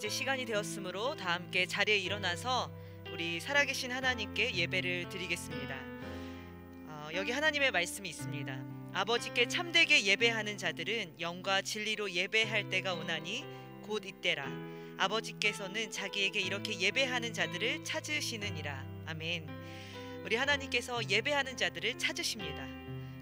이제 시간이 되었으므로 다 함께 자리에 일어나서 우리 살아계신 하나님께 예배를 드리겠습니다. 여기 하나님의 말씀이 있습니다. 아버지께 참되게 예배하는 자들은 영과 진리로 예배할 때가 오나니 곧 이때라. 아버지께서는 자기에게 이렇게 예배하는 자들을 찾으시느니라. 아멘. 우리 하나님께서 예배하는 자들을 찾으십니다.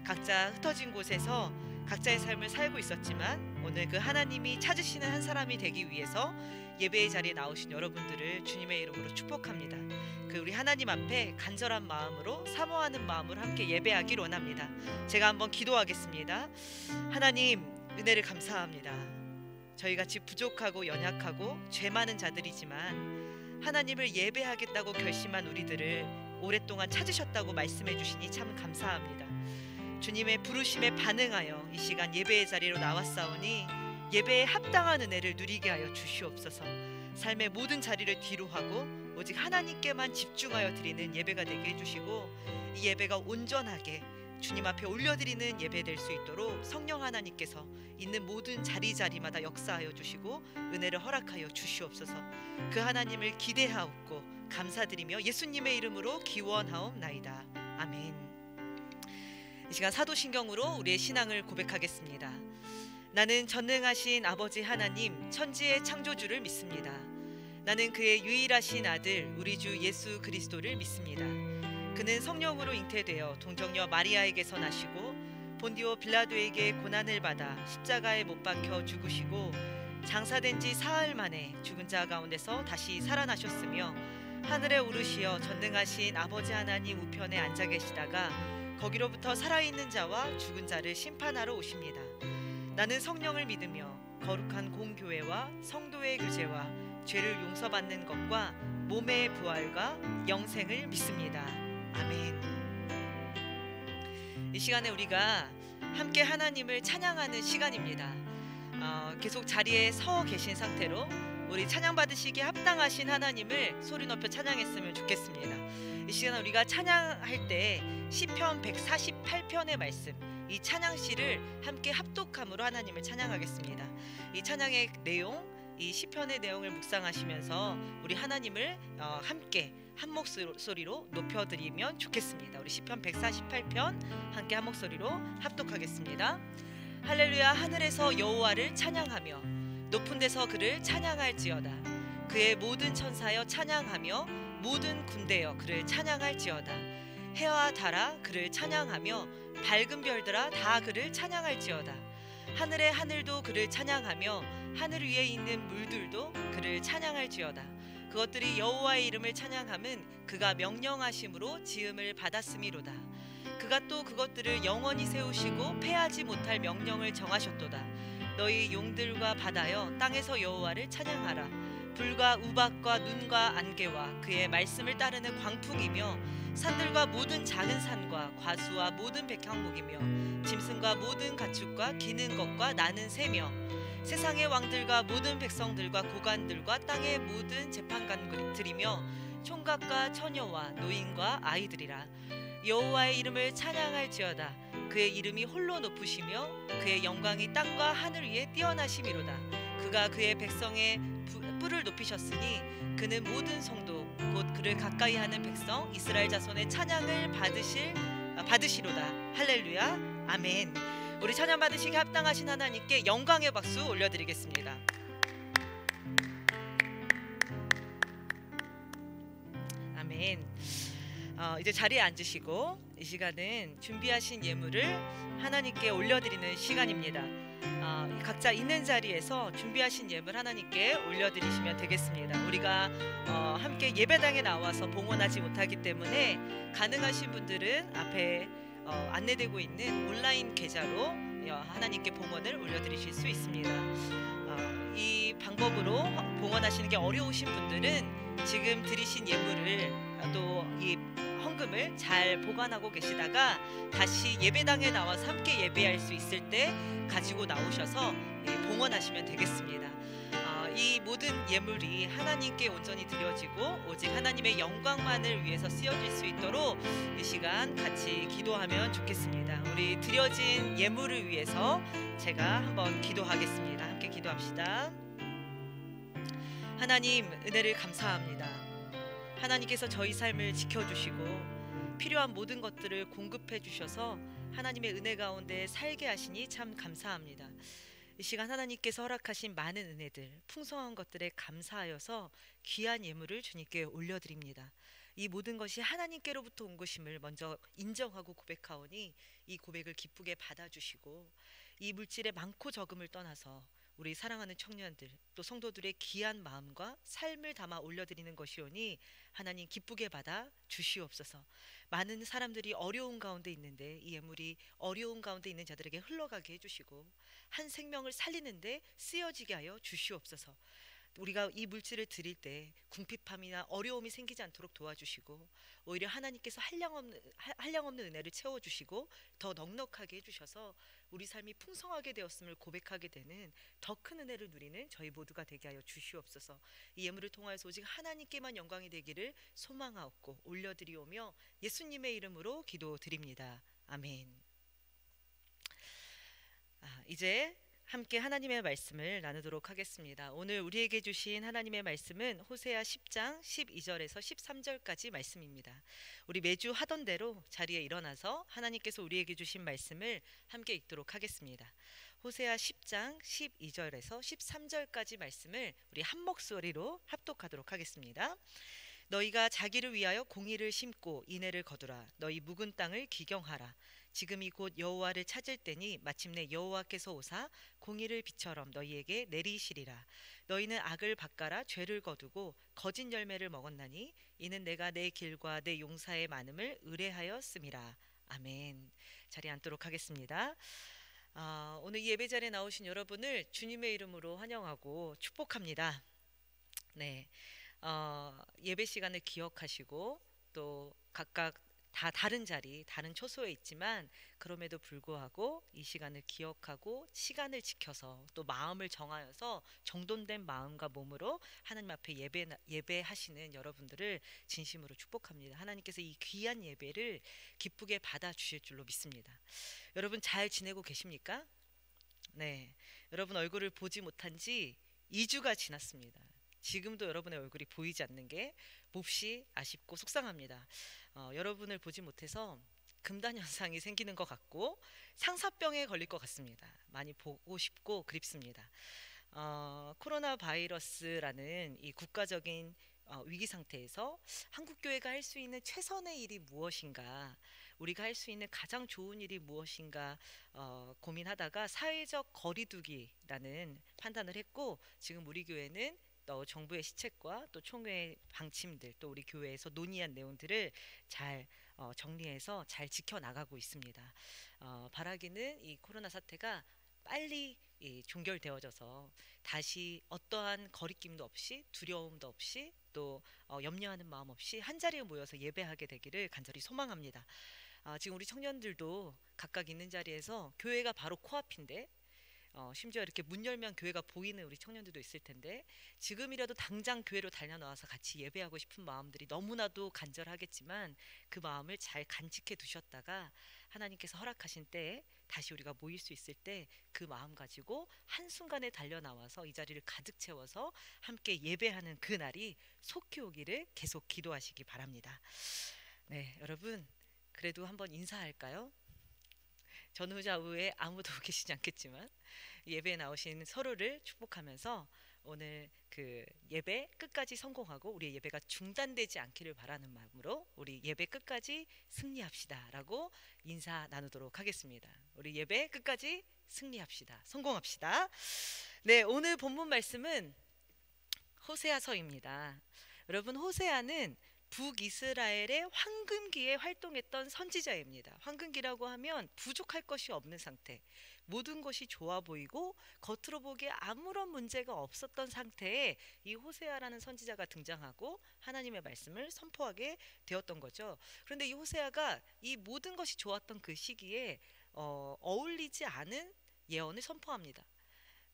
각자 흩어진 곳에서 각자의 삶을 살고 있었지만 오늘 그 하나님이 찾으시는 한 사람이 되기 위해서 예배의 자리에 나오신 여러분들을 주님의 이름으로 축복합니다. 그 우리 하나님 앞에 간절한 마음으로 사모하는 마음으로 함께 예배하길 원합니다. 제가 한번 기도하겠습니다. 하나님, 은혜를 감사합니다. 저희같이 부족하고 연약하고 죄 많은 자들이지만 하나님을 예배하겠다고 결심한 우리들을 오랫동안 찾으셨다고 말씀해 주시니 참 감사합니다. 주님의 부르심에 반응하여 이 시간 예배의 자리로 나왔사오니 예배에 합당한 은혜를 누리게 하여 주시옵소서. 삶의 모든 자리를 뒤로 하고 오직 하나님께만 집중하여 드리는 예배가 되게 해주시고 이 예배가 온전하게 주님 앞에 올려드리는 예배 될 수 있도록 성령 하나님께서 있는 모든 자리마다 역사하여 주시고 은혜를 허락하여 주시옵소서. 그 하나님을 기대하옵고 감사드리며 예수님의 이름으로 기원하옵나이다. 아멘. 이 시간 사도신경으로 우리의 신앙을 고백하겠습니다. 나는 전능하신 아버지 하나님 천지의 창조주를 믿습니다. 나는 그의 유일하신 아들 우리 주 예수 그리스도를 믿습니다. 그는 성령으로 잉태되어 동정녀 마리아에게서 나시고 본디오 빌라도에게 고난을 받아 십자가에 못 박혀 죽으시고 장사된 지 사흘 만에 죽은 자 가운데서 다시 살아나셨으며 하늘에 오르시어 전능하신 아버지 하나님 우편에 앉아 계시다가 거기로부터 살아있는 자와 죽은 자를 심판하러 오십니다. 나는 성령을 믿으며 거룩한 공교회와 성도의 교제와 죄를 용서받는 것과 몸의 부활과 영생을 믿습니다. 아멘. 이 시간에 우리가 함께 하나님을 찬양하는 시간입니다. 계속 자리에 서 계신 상태로 우리 찬양 받으시기에 합당하신 하나님을 소리 높여 찬양했으면 좋겠습니다. 이 시간 우리가 찬양할 때 시편 148편의 말씀, 이 찬양시를 함께 합독함으로 하나님을 찬양하겠습니다. 이 찬양의 내용, 이 시편의 내용을 묵상하시면서 우리 하나님을 함께 한 목소리로 높여드리면 좋겠습니다. 우리 시편 148편 함께 한 목소리로 합독하겠습니다. 할렐루야. 하늘에서 여호와를 찬양하며 높은 데서 그를 찬양할지어다. 그의 모든 천사여 찬양하며 모든 군대여 그를 찬양할지어다. 해와 달아 그를 찬양하며 밝은 별들아 다 그를 찬양할지어다. 하늘의 하늘도 그를 찬양하며 하늘 위에 있는 물들도 그를 찬양할지어다. 그것들이 여호와의 이름을 찬양함은 그가 명령하심으로 지음을 받았음이로다. 그가 또 그것들을 영원히 세우시고 패하지 못할 명령을 정하셨도다. 너희 용들과 바다여 땅에서 여호와를 찬양하라. 불과 우박과 눈과 안개와 그의 말씀을 따르는 광풍이며 산들과 모든 작은 산과 과수와 모든 백향목이며 짐승과 모든 가축과 기는 것과 나는 새며 세상의 왕들과 모든 백성들과 고관들과 땅의 모든 재판관들이며 총각과 처녀와 노인과 아이들이라. 여호와의 이름을 찬양할지어다. 그의 이름이 홀로 높으시며 그의 영광이 땅과 하늘 위에 뛰어나심이로다. 그가 그의 백성의 뿔을 높이셨으니 그는 모든 성도 곧 그를 가까이하는 백성 이스라엘 자손의 찬양을 받으시로다. 할렐루야. 아멘. 우리 찬양 받으시기 합당하신 하나님께 영광의 박수 올려드리겠습니다. 아멘. 이제 자리에 앉으시고 이 시간은 준비하신 예물을 하나님께 올려드리는 시간입니다. 각자 있는 자리에서 준비하신 예물 하나님께 올려드리시면 되겠습니다. 우리가 함께 예배당에 나와서 봉헌하지 못하기 때문에 가능하신 분들은 앞에 안내되고 있는 온라인 계좌로 하나님께 봉헌을 올려드리실 수 있습니다. 이 방법으로 봉헌하시는 게 어려우신 분들은 지금 드리신 예물을 또 이 헌금을 잘 보관하고 계시다가 다시 예배당에 나와서 함께 예배할 수 있을 때 가지고 나오셔서 봉헌하시면 되겠습니다. 이 모든 예물이 하나님께 온전히 드려지고 오직 하나님의 영광만을 위해서 쓰여질 수 있도록 이 시간 같이 기도하면 좋겠습니다. 우리 드려진 예물을 위해서 제가 한번 기도하겠습니다. 함께 기도합시다. 하나님 은혜를 감사합니다. 하나님께서 저희 삶을 지켜주시고 필요한 모든 것들을 공급해 주셔서 하나님의 은혜 가운데 살게 하시니 참 감사합니다. 이 시간 하나님께서 허락하신 많은 은혜들, 풍성한 것들에 감사하여서 귀한 예물을 주님께 올려드립니다. 이 모든 것이 하나님께로부터 온 것임을 먼저 인정하고 고백하오니 이 고백을 기쁘게 받아주시고 이 물질의 많고 적음을 떠나서 우리 사랑하는 청년들 또 성도들의 귀한 마음과 삶을 담아 올려드리는 것이오니 하나님 기쁘게 받아 주시옵소서. 많은 사람들이 어려운 가운데 있는데 이 예물이 어려운 가운데 있는 자들에게 흘러가게 해주시고 한 생명을 살리는데 쓰여지게 하여 주시옵소서. 우리가 이 물질을 드릴 때 궁핍함이나 어려움이 생기지 않도록 도와주시고 오히려 하나님께서 한량없는 은혜를 채워주시고 더 넉넉하게 해주셔서 우리 삶이 풍성하게 되었음을 고백하게 되는 더 큰 은혜를 누리는 저희 모두가 되게 하여 주시옵소서. 이 예물을 통하여서 오직 하나님께만 영광이 되기를 소망하옵고 올려드리오며 예수님의 이름으로 기도드립니다. 아멘. 이제 함께 하나님의 말씀을 나누도록 하겠습니다. 오늘 우리에게 주신 하나님의 말씀은 호세아 10장 12절에서 13절까지 말씀입니다. 우리 매주 하던 대로 자리에 일어나서 하나님께서 우리에게 주신 말씀을 함께 읽도록 하겠습니다. 호세아 10장 12절에서 13절까지 말씀을 우리 한 목소리로 합독하도록 하겠습니다. 너희가 자기를 위하여 공의를 심고 인애를 거두라. 너희 묵은 땅을 기경하라. 지금이 곧 여호와를 찾을 때니 마침내 여호와께서 오사 공의를 비처럼 너희에게 내리시리라. 너희는 악을 바꿔라 죄를 거두고 거짓 열매를 먹었나니 이는 내가 내 길과 내 용사의 많음을 의뢰하였음이라. 아멘. 자리에 앉도록 하겠습니다. 오늘 이 예배 자리에 나오신 여러분을 주님의 이름으로 환영하고 축복합니다. 네, 예배 시간을 기억하시고 또 각각 다 다른 자리, 다른 초소에 있지만 그럼에도 불구하고 이 시간을 기억하고 시간을 지켜서 또 마음을 정하여서 정돈된 마음과 몸으로 하나님 앞에 예배하시는 여러분들을 진심으로 축복합니다. 하나님께서 이 귀한 예배를 기쁘게 받아주실 줄로 믿습니다. 여러분 잘 지내고 계십니까? 네, 여러분 얼굴을 보지 못한 지 2주가 지났습니다. 지금도 여러분의 얼굴이 보이지 않는 게 몹시 아쉽고 속상합니다. 여러분을 보지 못해서 금단 현상이 생기는 것 같고 상사병에 걸릴 것 같습니다. 많이 보고 싶고 그립습니다. 코로나 바이러스라는 이 국가적인 위기 상태에서 한국 교회가 할 수 있는 최선의 일이 무엇인가, 우리가 할 수 있는 가장 좋은 일이 무엇인가 고민하다가 사회적 거리두기라는 판단을 했고 지금 우리 교회는 정부의 시책과 또 총회의 방침들 또 우리 교회에서 논의한 내용들을 잘 정리해서 잘 지켜나가고 있습니다. 바라기는 이 코로나 사태가 빨리 종결되어져서 다시 어떠한 거리낌도 없이 두려움도 없이 또 염려하는 마음 없이 한자리에 모여서 예배하게 되기를 간절히 소망합니다. 지금 우리 청년들도 각각 있는 자리에서 교회가 바로 코앞인데 심지어 이렇게 문 열면 교회가 보이는 우리 청년들도 있을 텐데 지금이라도 당장 교회로 달려나와서 같이 예배하고 싶은 마음들이 너무나도 간절하겠지만 그 마음을 잘 간직해 두셨다가 하나님께서 허락하신 때에 다시 우리가 모일 수 있을 때 그 마음 가지고 한순간에 달려나와서 이 자리를 가득 채워서 함께 예배하는 그 날이 속히 오기를 계속 기도하시기 바랍니다. 네, 여러분 그래도 한번 인사할까요? 전후좌우에 아무도 계시지 않겠지만 예배에 나오신 서로를 축복하면서 오늘 그 예배 끝까지 성공하고 우리의 예배가 중단되지 않기를 바라는 마음으로 우리 예배 끝까지 승리합시다 라고 인사 나누도록 하겠습니다. 우리 예배 끝까지 승리합시다. 성공합시다. 네, 오늘 본문 말씀은 호세아서입니다. 여러분 호세아는 북이스라엘의 황금기에 활동했던 선지자입니다. 황금기라고 하면 부족할 것이 없는 상태, 모든 것이 좋아 보이고 겉으로 보기에 아무런 문제가 없었던 상태에 이 호세아라는 선지자가 등장하고 하나님의 말씀을 선포하게 되었던 거죠. 그런데 이 호세아가 이 모든 것이 좋았던 그 시기에 어울리지 않은 예언을 선포합니다.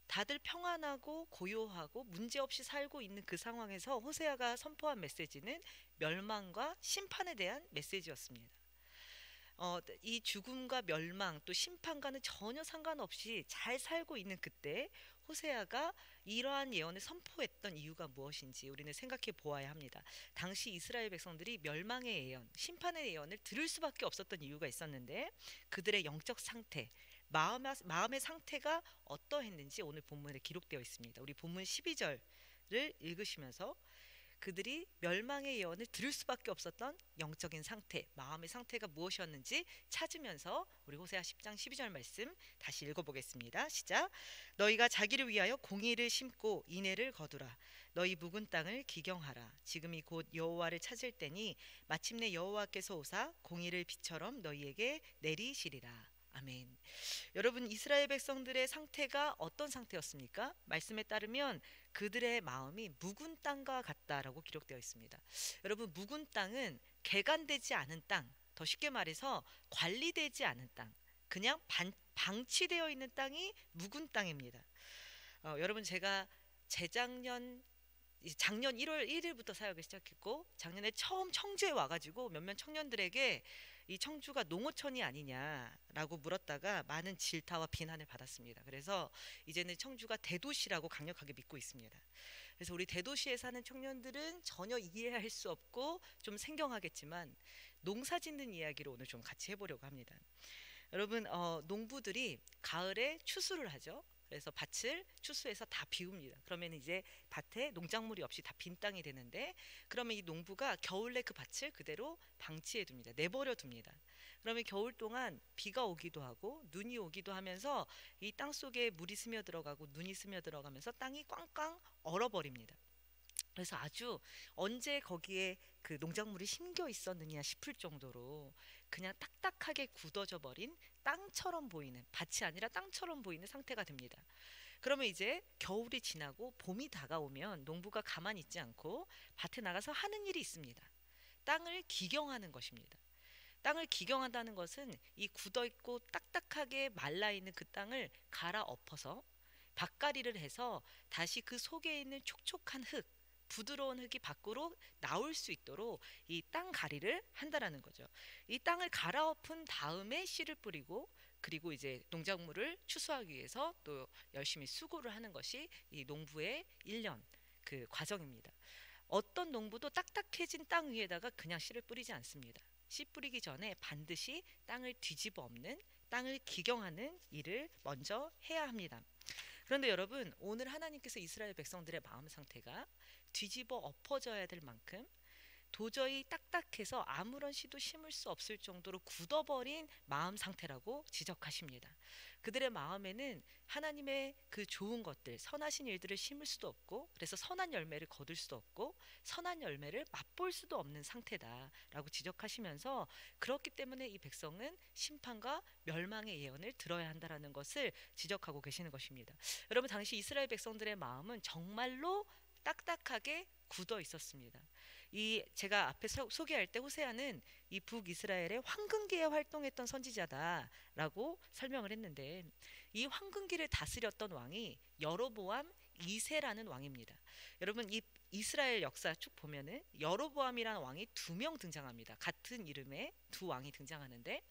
다들 평안하고 고요하고 문제없이 살고 있는 그 상황에서 호세아가 선포한 메시지는 멸망과 심판에 대한 메시지였습니다. 이 죽음과 멸망 또 심판과는 전혀 상관없이 잘 살고 있는 그때 호세아가 이러한 예언을 선포했던 이유가 무엇인지 우리는 생각해 보아야 합니다. 당시 이스라엘 백성들이 멸망의 예언, 심판의 예언을 들을 수밖에 없었던 이유가 있었는데 그들의 영적 상태, 마음의 상태가 어떠했는지 오늘 본문에 기록되어 있습니다. 우리 본문 12절을 읽으시면서 그들이 멸망의 예언을 들을 수밖에 없었던 영적인 상태, 마음의 상태가 무엇이었는지 찾으면서 우리 호세아 10장 12절 말씀 다시 읽어보겠습니다. 시작. 너희가 자기를 위하여 공의를 심고 인애를 거두라. 너희 묵은 땅을 기경하라. 지금이 곧 여호와를 찾을 때니 마침내 여호와께서 오사 공의를 비처럼 너희에게 내리시리라. 아멘. 여러분, 이스라엘 백성들의 상태가 어떤 상태였습니까? 말씀에 따르면 그들의 마음이 묵은 땅과 같다라고 기록되어 있습니다. 여러분, 묵은 땅은 개간되지 않은 땅, 더 쉽게 말해서 관리되지 않은 땅, 그냥 방치되어 있는 땅이 묵은 땅입니다. 여러분, 제가 작년 1월 1일부터 사역을 시작했고 작년에 처음 청주에 와가지고 몇몇 청년들에게 이 청주가 농어촌이 아니냐라고 물었다가 많은 질타와 비난을 받았습니다. 그래서 이제는 청주가 대도시라고 강력하게 믿고 있습니다. 그래서 우리 대도시에 사는 청년들은 전혀 이해할 수 없고 좀 생경하겠지만 농사 짓는 이야기를 오늘 좀 같이 해보려고 합니다. 여러분, 농부들이 가을에 추수를 하죠. 그래서 밭을 추수해서 다 비웁니다. 그러면 이제 밭에 농작물이 없이 다 빈 땅이 되는데 그러면 이 농부가 겨울에 그 밭을 그대로 방치해 둡니다. 내버려 둡니다. 그러면 겨울 동안 비가 오기도 하고 눈이 오기도 하면서 이 땅 속에 물이 스며들어가고 눈이 스며들어가면서 땅이 꽝꽝 얼어버립니다. 그래서 아주 언제 거기에 그 농작물이 심겨 있었느냐 싶을 정도로 그냥 딱딱하게 굳어져 버린 땅처럼 보이는, 밭이 아니라 땅처럼 보이는 상태가 됩니다. 그러면 이제 겨울이 지나고 봄이 다가오면 농부가 가만히 있지 않고 밭에 나가서 하는 일이 있습니다. 땅을 기경하는 것입니다. 땅을 기경한다는 것은 이 굳어있고 딱딱하게 말라있는 그 땅을 갈아엎어서 밭가리를 해서 다시 그 속에 있는 촉촉한 흙, 부드러운 흙이 밖으로 나올 수 있도록 이 땅 가리를 한다라는 거죠. 이 땅을 갈아엎은 다음에 씨를 뿌리고 그리고 이제 농작물을 추수하기 위해서 또 열심히 수고를 하는 것이 이 농부의 1년 그 과정입니다. 어떤 농부도 딱딱해진 땅 위에다가 그냥 씨를 뿌리지 않습니다. 씨 뿌리기 전에 반드시 땅을 뒤집어 엎는, 땅을 기경하는 일을 먼저 해야 합니다. 그런데 여러분, 오늘 하나님께서 이스라엘 백성들의 마음 상태가 뒤집어 엎어져야 될 만큼 도저히 딱딱해서 아무런 씨도 심을 수 없을 정도로 굳어버린 마음 상태라고 지적하십니다. 그들의 마음에는 하나님의 그 좋은 것들, 선하신 일들을 심을 수도 없고 그래서 선한 열매를 거둘 수도 없고 선한 열매를 맛볼 수도 없는 상태다라고 지적하시면서 그렇기 때문에 이 백성은 심판과 멸망의 예언을 들어야 한다라는 것을 지적하고 계시는 것입니다. 여러분, 당시 이스라엘 백성들의 마음은 정말로 딱딱하게 굳어 있었습니다. 이 제가 앞에 소개할 때 호세아는 이 북이스라엘의 황금기에 활동했던 선지자다라고 설명을 했는데 이 황금기를 다스렸던 왕이 여로보암 2세라는 왕입니다. 여러분, 이 이스라엘 역사 쭉 보면은 여로보암이라는 왕이 2명 등장합니다. 같은 이름의 두 왕이 등장하는데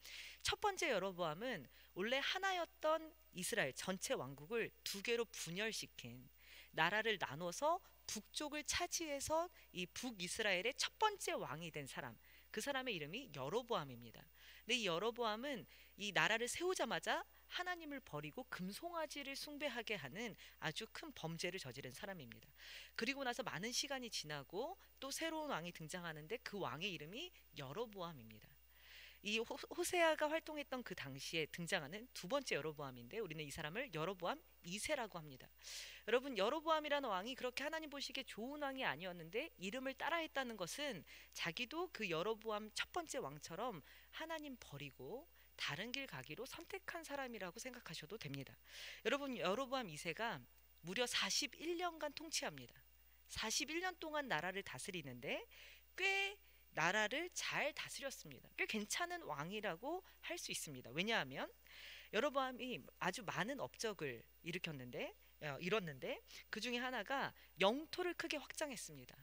첫 번째 여로보암은 원래 하나였던 이스라엘 전체 왕국을 2개로 분열시킨, 나라를 나눠서 북쪽을 차지해서 이 북이스라엘의 첫 번째 왕이 된 사람, 그 사람의 이름이 여로보암입니다. 근데 이 여로보암은 이 나라를 세우자마자 하나님을 버리고 금송아지를 숭배하게 하는 아주 큰 범죄를 저지른 사람입니다. 그리고 나서 많은 시간이 지나고 또 새로운 왕이 등장하는데 그 왕의 이름이 여로보암입니다. 이 호세아가 활동했던 그 당시에 등장하는 두 번째 여로보암인데 우리는 이 사람을 여로보암 2세라고 합니다. 여러분, 여로보암이라는 왕이 그렇게 하나님 보시기에 좋은 왕이 아니었는데 이름을 따라했다는 것은 자기도 그 여로보암 첫 번째 왕처럼 하나님 버리고 다른 길 가기로 선택한 사람이라고 생각하셔도 됩니다. 여러분, 여로보암 2세가 무려 41년간 통치합니다. 41년 동안 나라를 다스리는데 꽤 나라를 잘 다스렸습니다. 꽤 괜찮은 왕이라고 할 수 있습니다. 왜냐하면 여로보암이 아주 많은 업적을 일으켰는데 이뤘는데 그 중에 하나가 영토를 크게 확장했습니다.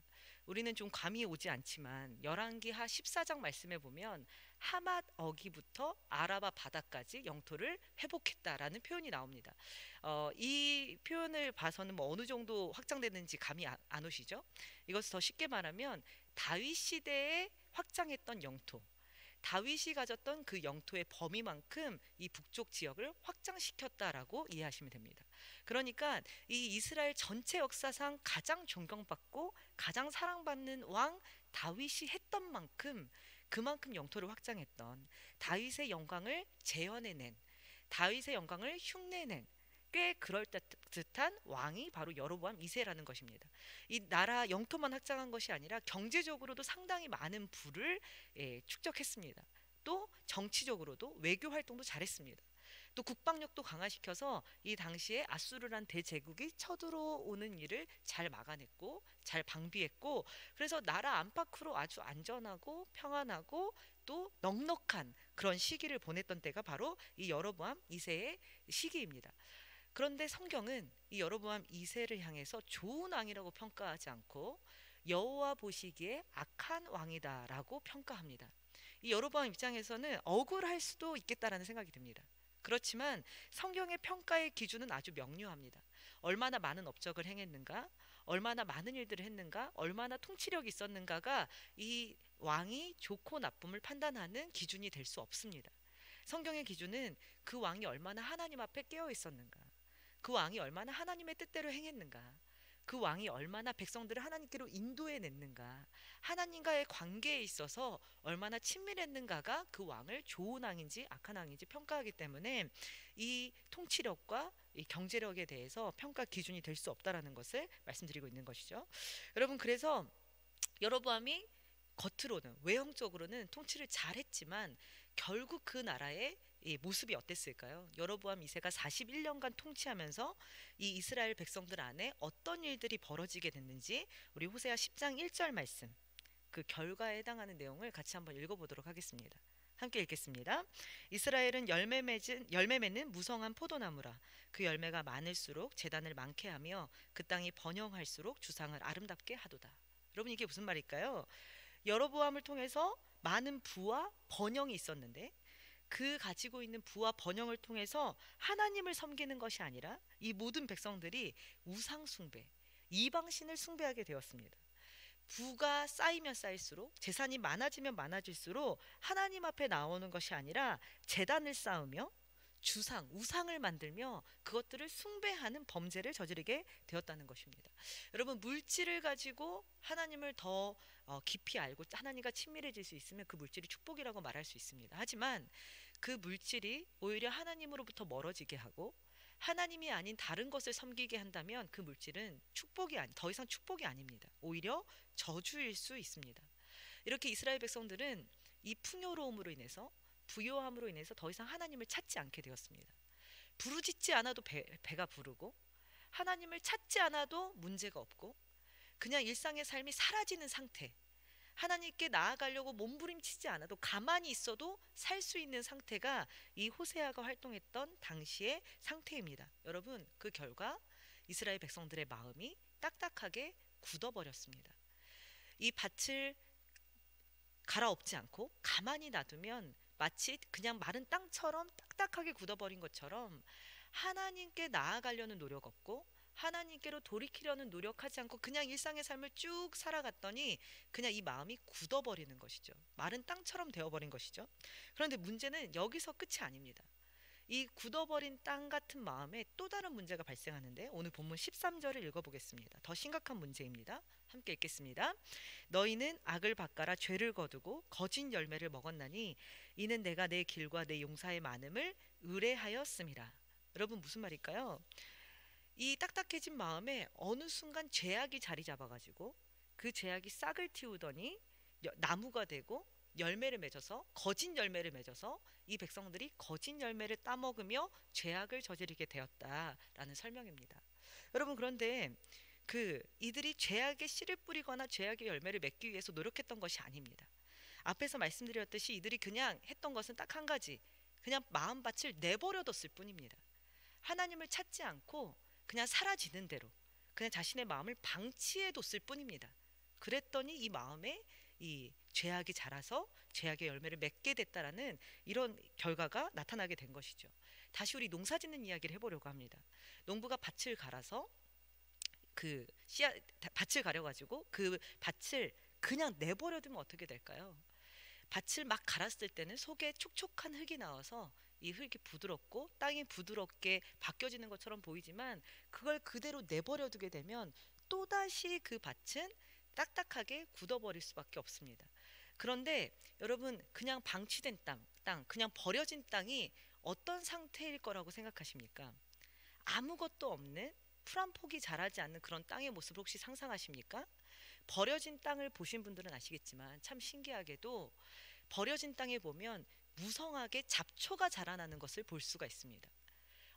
우리는 좀 감이 오지 않지만 열왕기하 14장 말씀에 보면 하맛 어기부터 아라바 바다까지 영토를 회복했다라는 표현이 나옵니다. 이 표현을 봐서는 뭐 어느 정도 확장됐는지 감이 안 오시죠? 이것을 더 쉽게 말하면 다윗 시대에 확장했던 영토, 다윗이 가졌던 그 영토의 범위만큼 이 북쪽 지역을 확장시켰다라고 이해하시면 됩니다. 그러니까 이 이스라엘 전체 역사상 가장 존경받고 가장 사랑받는 왕 다윗이 했던 만큼 그만큼 영토를 확장했던 다윗의 영광을 재현해낸 다윗의 영광을 흉내낸 꽤 그럴듯한 왕이 바로 여로보암 2세라는 것입니다. 이 나라 영토만 확장한 것이 아니라 경제적으로도 상당히 많은 부를 축적했습니다. 또 정치적으로도 외교 활동도 잘했습니다. 또 국방력도 강화시켜서 이 당시에 아수르란 대제국이 쳐들어오는 일을 잘 막아냈고 잘 방비했고, 그래서 나라 안팎으로 아주 안전하고 평안하고 또 넉넉한 그런 시기를 보냈던 때가 바로 이 여로보암 2세의 시기입니다. 그런데 성경은 이 여로보암 2세를 향해서 좋은 왕이라고 평가하지 않고 여호와 보시기에 악한 왕이다라고 평가합니다. 이 여로보암 입장에서는 억울할 수도 있겠다라는 생각이 듭니다. 그렇지만 성경의 평가의 기준은 아주 명료합니다. 얼마나 많은 업적을 행했는가, 얼마나 많은 일들을 했는가, 얼마나 통치력이 있었는가가 이 왕이 좋고 나쁨을 판단하는 기준이 될 수 없습니다. 성경의 기준은 그 왕이 얼마나 하나님 앞에 깨어 있었는가, 그 왕이 얼마나 하나님의 뜻대로 행했는가, 그 왕이 얼마나 백성들을 하나님께로 인도해냈는가, 하나님과의 관계에 있어서 얼마나 친밀했는가가 그 왕을 좋은 왕인지 악한 왕인지 평가하기 때문에 이 통치력과 이 경제력에 대해서 평가 기준이 될 수 없다라는 것을 말씀드리고 있는 것이죠. 여러분, 그래서 여로보암이 겉으로는 외형적으로는 통치를 잘했지만 결국 그 나라의 이 모습이 어땠을까요? 여로보암 2세가 41년간 통치하면서 이 이스라엘 백성들 안에 어떤 일들이 벌어지게 됐는지 우리 호세아 10장 1절 말씀, 그 결과에 해당하는 내용을 같이 한번 읽어보도록 하겠습니다. 함께 읽겠습니다. 이스라엘은 열매 맺는 무성한 포도나무라. 그 열매가 많을수록 제단을 많게 하며 그 땅이 번영할수록 주상을 아름답게 하도다. 여러분, 이게 무슨 말일까요? 여로보암을 통해서 많은 부와 번영이 있었는데 그 가지고 있는 부와 번영을 통해서 하나님을 섬기는 것이 아니라 이 모든 백성들이 우상 숭배, 이방신을 숭배하게 되었습니다. 부가 쌓이면 쌓일수록, 재산이 많아지면 많아질수록 하나님 앞에 나오는 것이 아니라 제단을 쌓으며 주상, 우상을 만들며 그것들을 숭배하는 범죄를 저지르게 되었다는 것입니다. 여러분, 물질을 가지고 하나님을 더 깊이 알고 하나님과 친밀해질 수 있으면 그 물질이 축복이라고 말할 수 있습니다. 하지만 그 물질이 오히려 하나님으로부터 멀어지게 하고 하나님이 아닌 다른 것을 섬기게 한다면 그 물질은 더 이상 축복이 아닙니다. 오히려 저주일 수 있습니다. 이렇게 이스라엘 백성들은 이 풍요로움으로 인해서, 부요함으로 인해서 더 이상 하나님을 찾지 않게 되었습니다. 부르짖지 않아도 배가 부르고 하나님을 찾지 않아도 문제가 없고 그냥 일상의 삶이 사라지는 상태, 하나님께 나아가려고 몸부림치지 않아도 가만히 있어도 살 수 있는 상태가 이 호세아가 활동했던 당시의 상태입니다. 여러분, 그 결과 이스라엘 백성들의 마음이 딱딱하게 굳어버렸습니다. 이 밭을 갈아엎지 않고 가만히 놔두면 마치 그냥 마른 땅처럼 딱딱하게 굳어버린 것처럼 하나님께 나아가려는 노력 없고 하나님께로 돌이키려는 노력하지 않고 그냥 일상의 삶을 쭉 살아갔더니 그냥 이 마음이 굳어버리는 것이죠. 마른 땅처럼 되어버린 것이죠. 그런데 문제는 여기서 끝이 아닙니다. 이 굳어버린 땅 같은 마음에 또 다른 문제가 발생하는데 오늘 본문 13절을 읽어보겠습니다. 더 심각한 문제입니다. 함께 읽겠습니다. 너희는 악을 바꿔라 죄를 거두고 거짓 열매를 먹었나니 이는 내가 내 길과 내 용사의 많음을 의뢰하였음이라. 여러분, 무슨 말일까요? 이 딱딱해진 마음에 어느 순간 죄악이 자리 잡아가지고 그 죄악이 싹을 틔우더니 나무가 되고 열매를 맺어서 거짓 열매를 맺어서 이 백성들이 거짓 열매를 따먹으며 죄악을 저지르게 되었다라는 설명입니다. 여러분, 그런데 이들이 죄악의 씨를 뿌리거나 죄악의 열매를 맺기 위해서 노력했던 것이 아닙니다. 앞에서 말씀드렸듯이 이들이 그냥 했던 것은 딱 한 가지, 그냥 마음밭을 내버려뒀을 뿐입니다. 하나님을 찾지 않고 그냥 사라지는 대로 그냥 자신의 마음을 방치해뒀을 뿐입니다. 그랬더니 이 마음에 이 죄악이 자라서 죄악의 열매를 맺게 됐다라는 이런 결과가 나타나게 된 것이죠. 다시 우리 농사 짓는 이야기를 해보려고 합니다. 농부가 밭을 갈아서 그 씨앗 밭을 가려가지고 그 밭을 그냥 내버려 두면 어떻게 될까요? 밭을 막 갈았을 때는 속에 촉촉한 흙이 나와서 이 흙이 부드럽고 땅이 부드럽게 바뀌어지는 것처럼 보이지만, 그걸 그대로 내버려 두게 되면 또다시 그 밭은 딱딱하게 굳어버릴 수밖에 없습니다. 그런데 여러분, 그냥 방치된 땅, 그냥 버려진 땅이 어떤 상태일 거라고 생각하십니까? 아무것도 없는, 풀 한 폭이 자라지 않는 그런 땅의 모습을 혹시 상상하십니까? 버려진 땅을 보신 분들은 아시겠지만 참 신기하게도 버려진 땅에 보면 무성하게 잡초가 자라나는 것을 볼 수가 있습니다.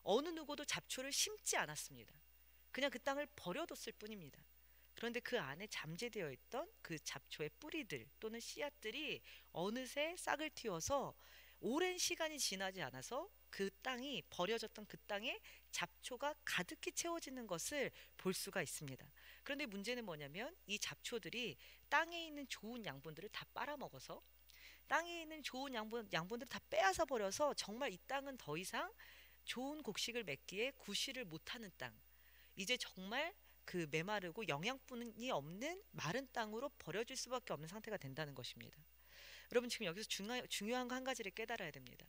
어느 누구도 잡초를 심지 않았습니다. 그냥 그 땅을 버려뒀을 뿐입니다. 그런데 그 안에 잠재되어 있던 그 잡초의 뿌리들 또는 씨앗들이 어느새 싹을 틔워서 오랜 시간이 지나지 않아서 그 땅이, 버려졌던 그 땅에 잡초가 가득히 채워지는 것을 볼 수가 있습니다. 그런데 문제는 뭐냐면 이 잡초들이 땅에 있는 좋은 양분들을 다 빨아먹어서, 땅에 있는 좋은 양분들을 다 빼앗아 버려서 정말 이 땅은 더 이상 좋은 곡식을 맺기에 구실을 못하는 땅, 이제 정말 그 메마르고 영양분이 없는 마른 땅으로 버려질 수밖에 없는 상태가 된다는 것입니다. 여러분, 지금 여기서 중요한 거 한 가지를 깨달아야 됩니다.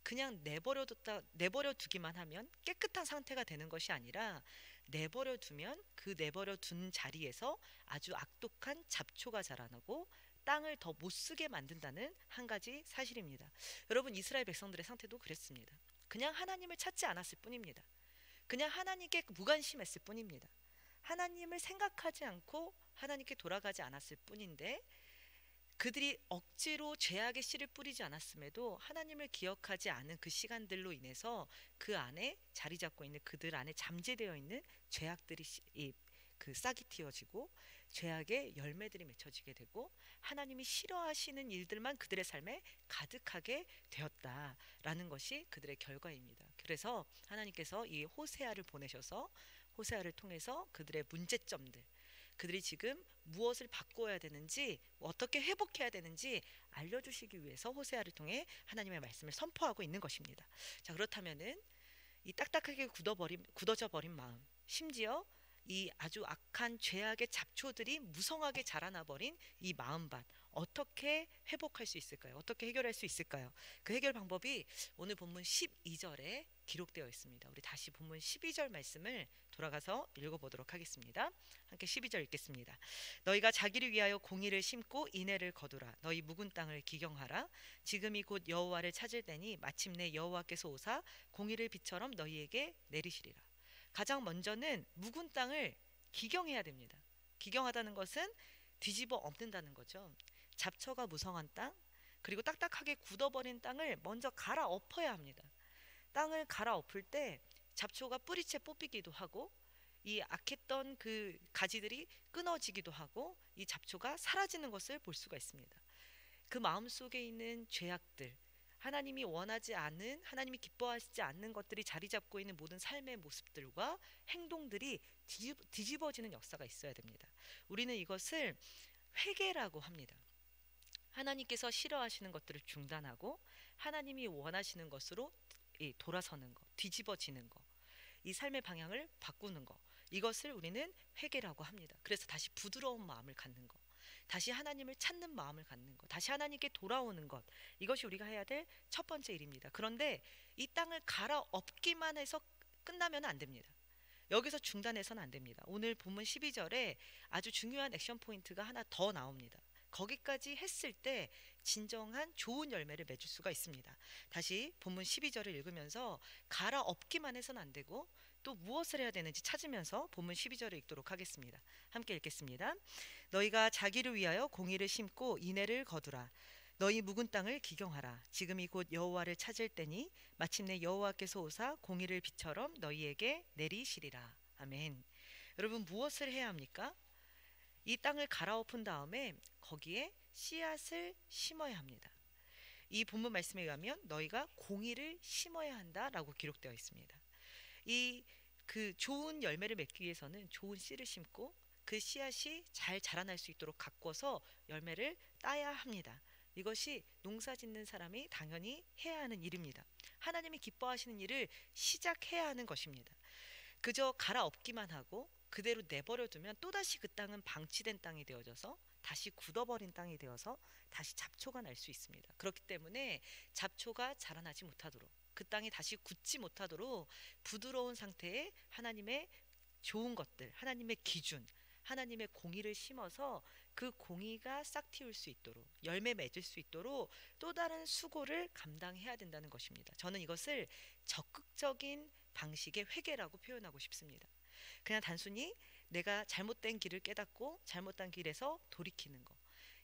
그냥 내버려 두기만 하면 깨끗한 상태가 되는 것이 아니라, 내버려 두면 그 내버려 둔 자리에서 아주 악독한 잡초가 자라나고 땅을 더 못 쓰게 만든다는 한 가지 사실입니다. 여러분, 이스라엘 백성들의 상태도 그랬습니다. 그냥 하나님을 찾지 않았을 뿐입니다. 그냥 하나님께 무관심했을 뿐입니다. 하나님을 생각하지 않고 하나님께 돌아가지 않았을 뿐인데, 그들이 억지로 죄악의 씨를 뿌리지 않았음에도 하나님을 기억하지 않은 그 시간들로 인해서 그 안에 자리 잡고 있는, 그들 안에 잠재되어 있는 죄악들이 그 싹이 틔워지고 죄악의 열매들이 맺혀지게 되고 하나님이 싫어하시는 일들만 그들의 삶에 가득하게 되었다라는 것이 그들의 결과입니다. 그래서 하나님께서 이 호세아를 보내셔서 호세아를 통해서 그들의 문제점들, 그들이 지금 무엇을 바꿔야 되는지, 어떻게 회복해야 되는지 알려주시기 위해서 호세아를 통해 하나님의 말씀을 선포하고 있는 것입니다. 자, 그렇다면은 이 딱딱하게 굳어져 버린 마음, 심지어 이 아주 악한 죄악의 잡초들이 무성하게 자라나 버린 이 마음밭, 어떻게 회복할 수 있을까요? 어떻게 해결할 수 있을까요? 그 해결 방법이 오늘 본문 12절에 기록되어 있습니다. 우리 다시 본문 12절 말씀을 돌아가서 읽어보도록 하겠습니다. 함께 12절 읽겠습니다. 너희가 자기를 위하여 공의를 심고 인애를 거두라. 너희 묵은 땅을 기경하라. 지금이 곧 여호와를 찾을 때니 마침내 여호와께서 오사 공의를 비처럼 너희에게 내리시리라. 가장 먼저는 묵은 땅을 기경해야 됩니다. 기경하다는 것은 뒤집어 엎는다는 거죠. 잡초가 무성한 땅, 그리고 딱딱하게 굳어버린 땅을 먼저 갈아엎어야 합니다. 땅을 갈아엎을 때 잡초가 뿌리채 뽑히기도 하고, 이 악했던 그 가지들이 끊어지기도 하고, 이 잡초가 사라지는 것을 볼 수가 있습니다. 그 마음속에 있는 죄악들, 하나님이 원하지 않은, 하나님이 기뻐하시지 않는 것들이 자리 잡고 있는 모든 삶의 모습들과 행동들이 뒤집어지는 역사가 있어야 됩니다. 우리는 이것을 회개라고 합니다. 하나님께서 싫어하시는 것들을 중단하고 하나님이 원하시는 것으로 돌아서는 것, 뒤집어지는 것, 이 삶의 방향을 바꾸는 것, 이것을 우리는 회개라고 합니다. 그래서 다시 부드러운 마음을 갖는 것, 다시 하나님을 찾는 마음을 갖는 것, 다시 하나님께 돌아오는 것, 이것이 우리가 해야 될 첫 번째 일입니다. 그런데 이 땅을 갈아엎기만 해서 끝나면 안 됩니다. 여기서 중단해서는 안 됩니다. 오늘 본문 12절에 아주 중요한 액션 포인트가 하나 더 나옵니다. 거기까지 했을 때 진정한 좋은 열매를 맺을 수가 있습니다. 다시 본문 12절을 읽으면서 갈아엎기만 해서는 안 되고 또 무엇을 해야 되는지 찾으면서 본문 12절을 읽도록 하겠습니다. 함께 읽겠습니다. 너희가 자기를 위하여 공의를 심고 인애를 거두라. 너희 묵은 땅을 기경하라. 지금이 곧 여호와를 찾을 때니 마침내 여호와께서 오사 공의를 비처럼 너희에게 내리시리라. 아멘. 여러분, 무엇을 해야 합니까? 이 땅을 갈아엎은 다음에 거기에 씨앗을 심어야 합니다. 이 본문 말씀에 의하면 너희가 공의를 심어야 한다라고 기록되어 있습니다. 이 그 좋은 열매를 맺기 위해서는 좋은 씨를 심고 그 씨앗이 잘 자라날 수 있도록 가꿔서 열매를 따야 합니다. 이것이 농사 짓는 사람이 당연히 해야 하는 일입니다. 하나님이 기뻐하시는 일을 시작해야 하는 것입니다. 그저 갈아엎기만 하고 그대로 내버려 두면 또다시 그 땅은 방치된 땅이 되어져서 다시 굳어버린 땅이 되어서 다시 잡초가 날 수 있습니다. 그렇기 때문에 잡초가 자라나지 못하도록, 그 땅이 다시 굳지 못하도록 부드러운 상태에 하나님의 좋은 것들, 하나님의 기준, 하나님의 공의를 심어서 그 공의가 싹 틔울 수 있도록, 열매 맺을 수 있도록 또 다른 수고를 감당해야 된다는 것입니다. 저는 이것을 적극적인 방식의 회개라고 표현하고 싶습니다. 그냥 단순히 내가 잘못된 길을 깨닫고 잘못된 길에서 돌이키는 거,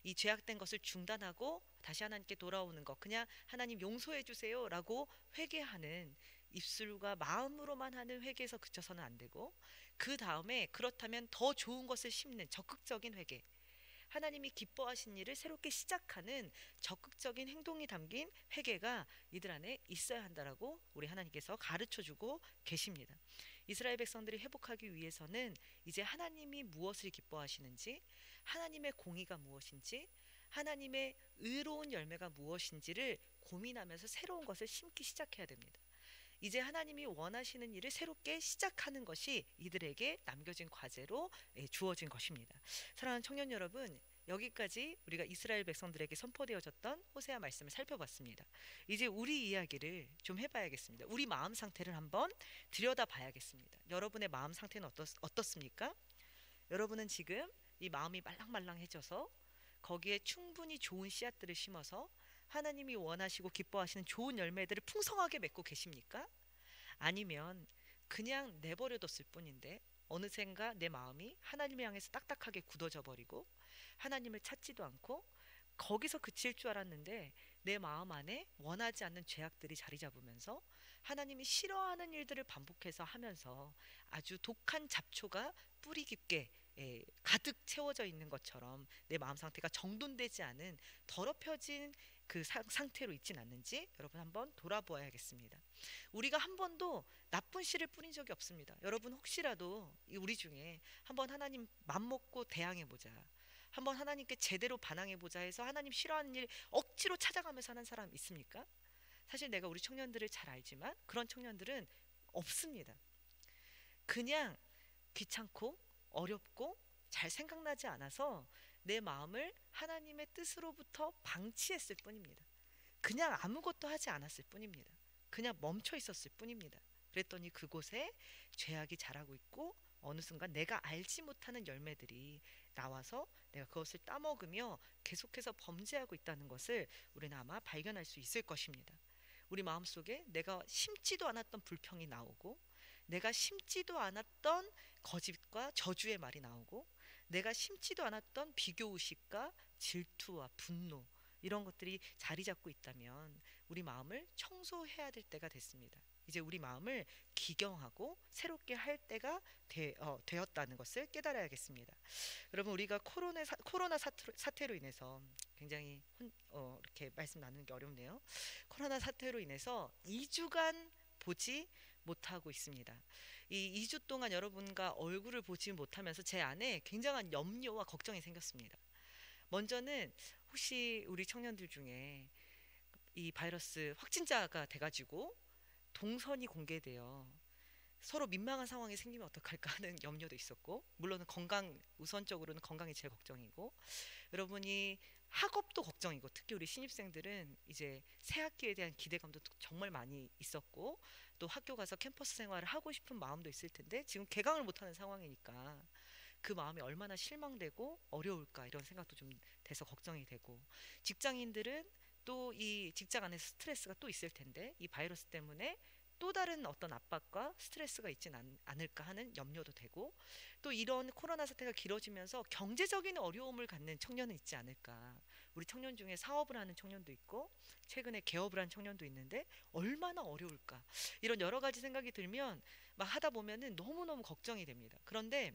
이 죄악된 것을 중단하고 다시 하나님께 돌아오는 것, 그냥 하나님 용서해 주세요 라고 회개하는, 입술과 마음으로만 하는 회개에서 그쳐서는 안 되고, 그 다음에 그렇다면 더 좋은 것을 심는 적극적인 회개, 하나님이 기뻐하신 일을 새롭게 시작하는 적극적인 행동이 담긴 회개가 이들 안에 있어야 한다라고 우리 하나님께서 가르쳐주고 계십니다. 이스라엘 백성들이 회복하기 위해서는 이제 하나님이 무엇을 기뻐하시는지, 하나님의 공의가 무엇인지, 하나님의 의로운 열매가 무엇인지를 고민하면서 새로운 것을 심기 시작해야 됩니다. 이제 하나님이 원하시는 일을 새롭게 시작하는 것이 이들에게 남겨진 과제로 주어진 것입니다. 사랑하는 청년 여러분, 여기까지 우리가 이스라엘 백성들에게 선포되어졌던 호세아 말씀을 살펴봤습니다. 이제 우리 이야기를 좀 해봐야겠습니다. 우리 마음 상태를 한번 들여다봐야겠습니다. 여러분의 마음 상태는 어떻습니까? 여러분은 지금 이 마음이 말랑말랑해져서 거기에 충분히 좋은 씨앗들을 심어서 하나님이 원하시고 기뻐하시는 좋은 열매들을 풍성하게 맺고 계십니까? 아니면 그냥 내버려뒀을 뿐인데 어느샌가 내 마음이 하나님을 향해서 딱딱하게 굳어져 버리고 하나님을 찾지도 않고 거기서 그칠 줄 알았는데 내 마음 안에 원하지 않는 죄악들이 자리 잡으면서 하나님이 싫어하는 일들을 반복해서 하면서 아주 독한 잡초가 뿌리 깊게 가득 채워져 있는 것처럼 내 마음 상태가 정돈되지 않은 더럽혀진 그 상태로 있진 않는지 여러분 한번 돌아보아야겠습니다. 우리가 한 번도 나쁜 씨를 뿌린 적이 없습니다. 여러분 혹시라도 우리 중에 한번 하나님 맘먹고 대항해보자, 한번 하나님께 제대로 반항해보자 해서 하나님 싫어하는 일 억지로 찾아가면서 하는 사람 있습니까? 사실 내가 우리 청년들을 잘 알지만 그런 청년들은 없습니다. 그냥 귀찮고 어렵고 잘 생각나지 않아서 내 마음을 하나님의 뜻으로부터 방치했을 뿐입니다. 그냥 아무것도 하지 않았을 뿐입니다. 그냥 멈춰 있었을 뿐입니다. 그랬더니 그곳에 죄악이 자라고 있고 어느 순간 내가 알지 못하는 열매들이 나와서 내가 그것을 따먹으며 계속해서 범죄하고 있다는 것을 우리는 아마 발견할 수 있을 것입니다. 우리 마음속에 내가 심지도 않았던 불평이 나오고, 내가 심지도 않았던 거짓과 저주의 말이 나오고, 내가 심지도 않았던 비교의식과 질투와 분노, 이런 것들이 자리 잡고 있다면 우리 마음을 청소해야 될 때가 됐습니다. 이제 우리 마음을 기경하고 새롭게 할 때가 되었다는 것을 깨달아야겠습니다. 여러분, 우리가 코로나 사태로 인해서 굉장히 이렇게 말씀 나누는 게 어렵네요. 코로나 사태로 인해서 2주간 보지 못하고 있습니다. 이 2주 동안 여러분과 얼굴을 보지 못하면서 제 안에 굉장한 염려와 걱정이 생겼습니다. 먼저는 혹시 우리 청년들 중에 이 바이러스 확진자가 돼가지고 동선이 공개되어 서로 민망한 상황이 생기면 어떡할까 하는 염려도 있었고, 물론 건강 우선적으로는 건강이 제일 걱정이고, 여러분이 학업도 걱정이고, 특히 우리 신입생들은 이제 새 학기에 대한 기대감도 정말 많이 있었고, 또 학교 가서 캠퍼스 생활을 하고 싶은 마음도 있을 텐데 지금 개강을 못하는 상황이니까 그 마음이 얼마나 실망되고 어려울까, 이런 생각도 좀 돼서 걱정이 되고, 직장인들은 또 이 직장 안에서 스트레스가 또 있을 텐데 이 바이러스 때문에 또 다른 어떤 압박과 스트레스가 있진 않을까 하는 염려도 되고, 또 이런 코로나 사태가 길어지면서 경제적인 어려움을 갖는 청년은 있지 않을까. 우리 청년 중에 사업을 하는 청년도 있고 최근에 개업을 한 청년도 있는데 얼마나 어려울까, 이런 여러 가지 생각이 들면 막 하다 보면은 너무너무 걱정이 됩니다. 그런데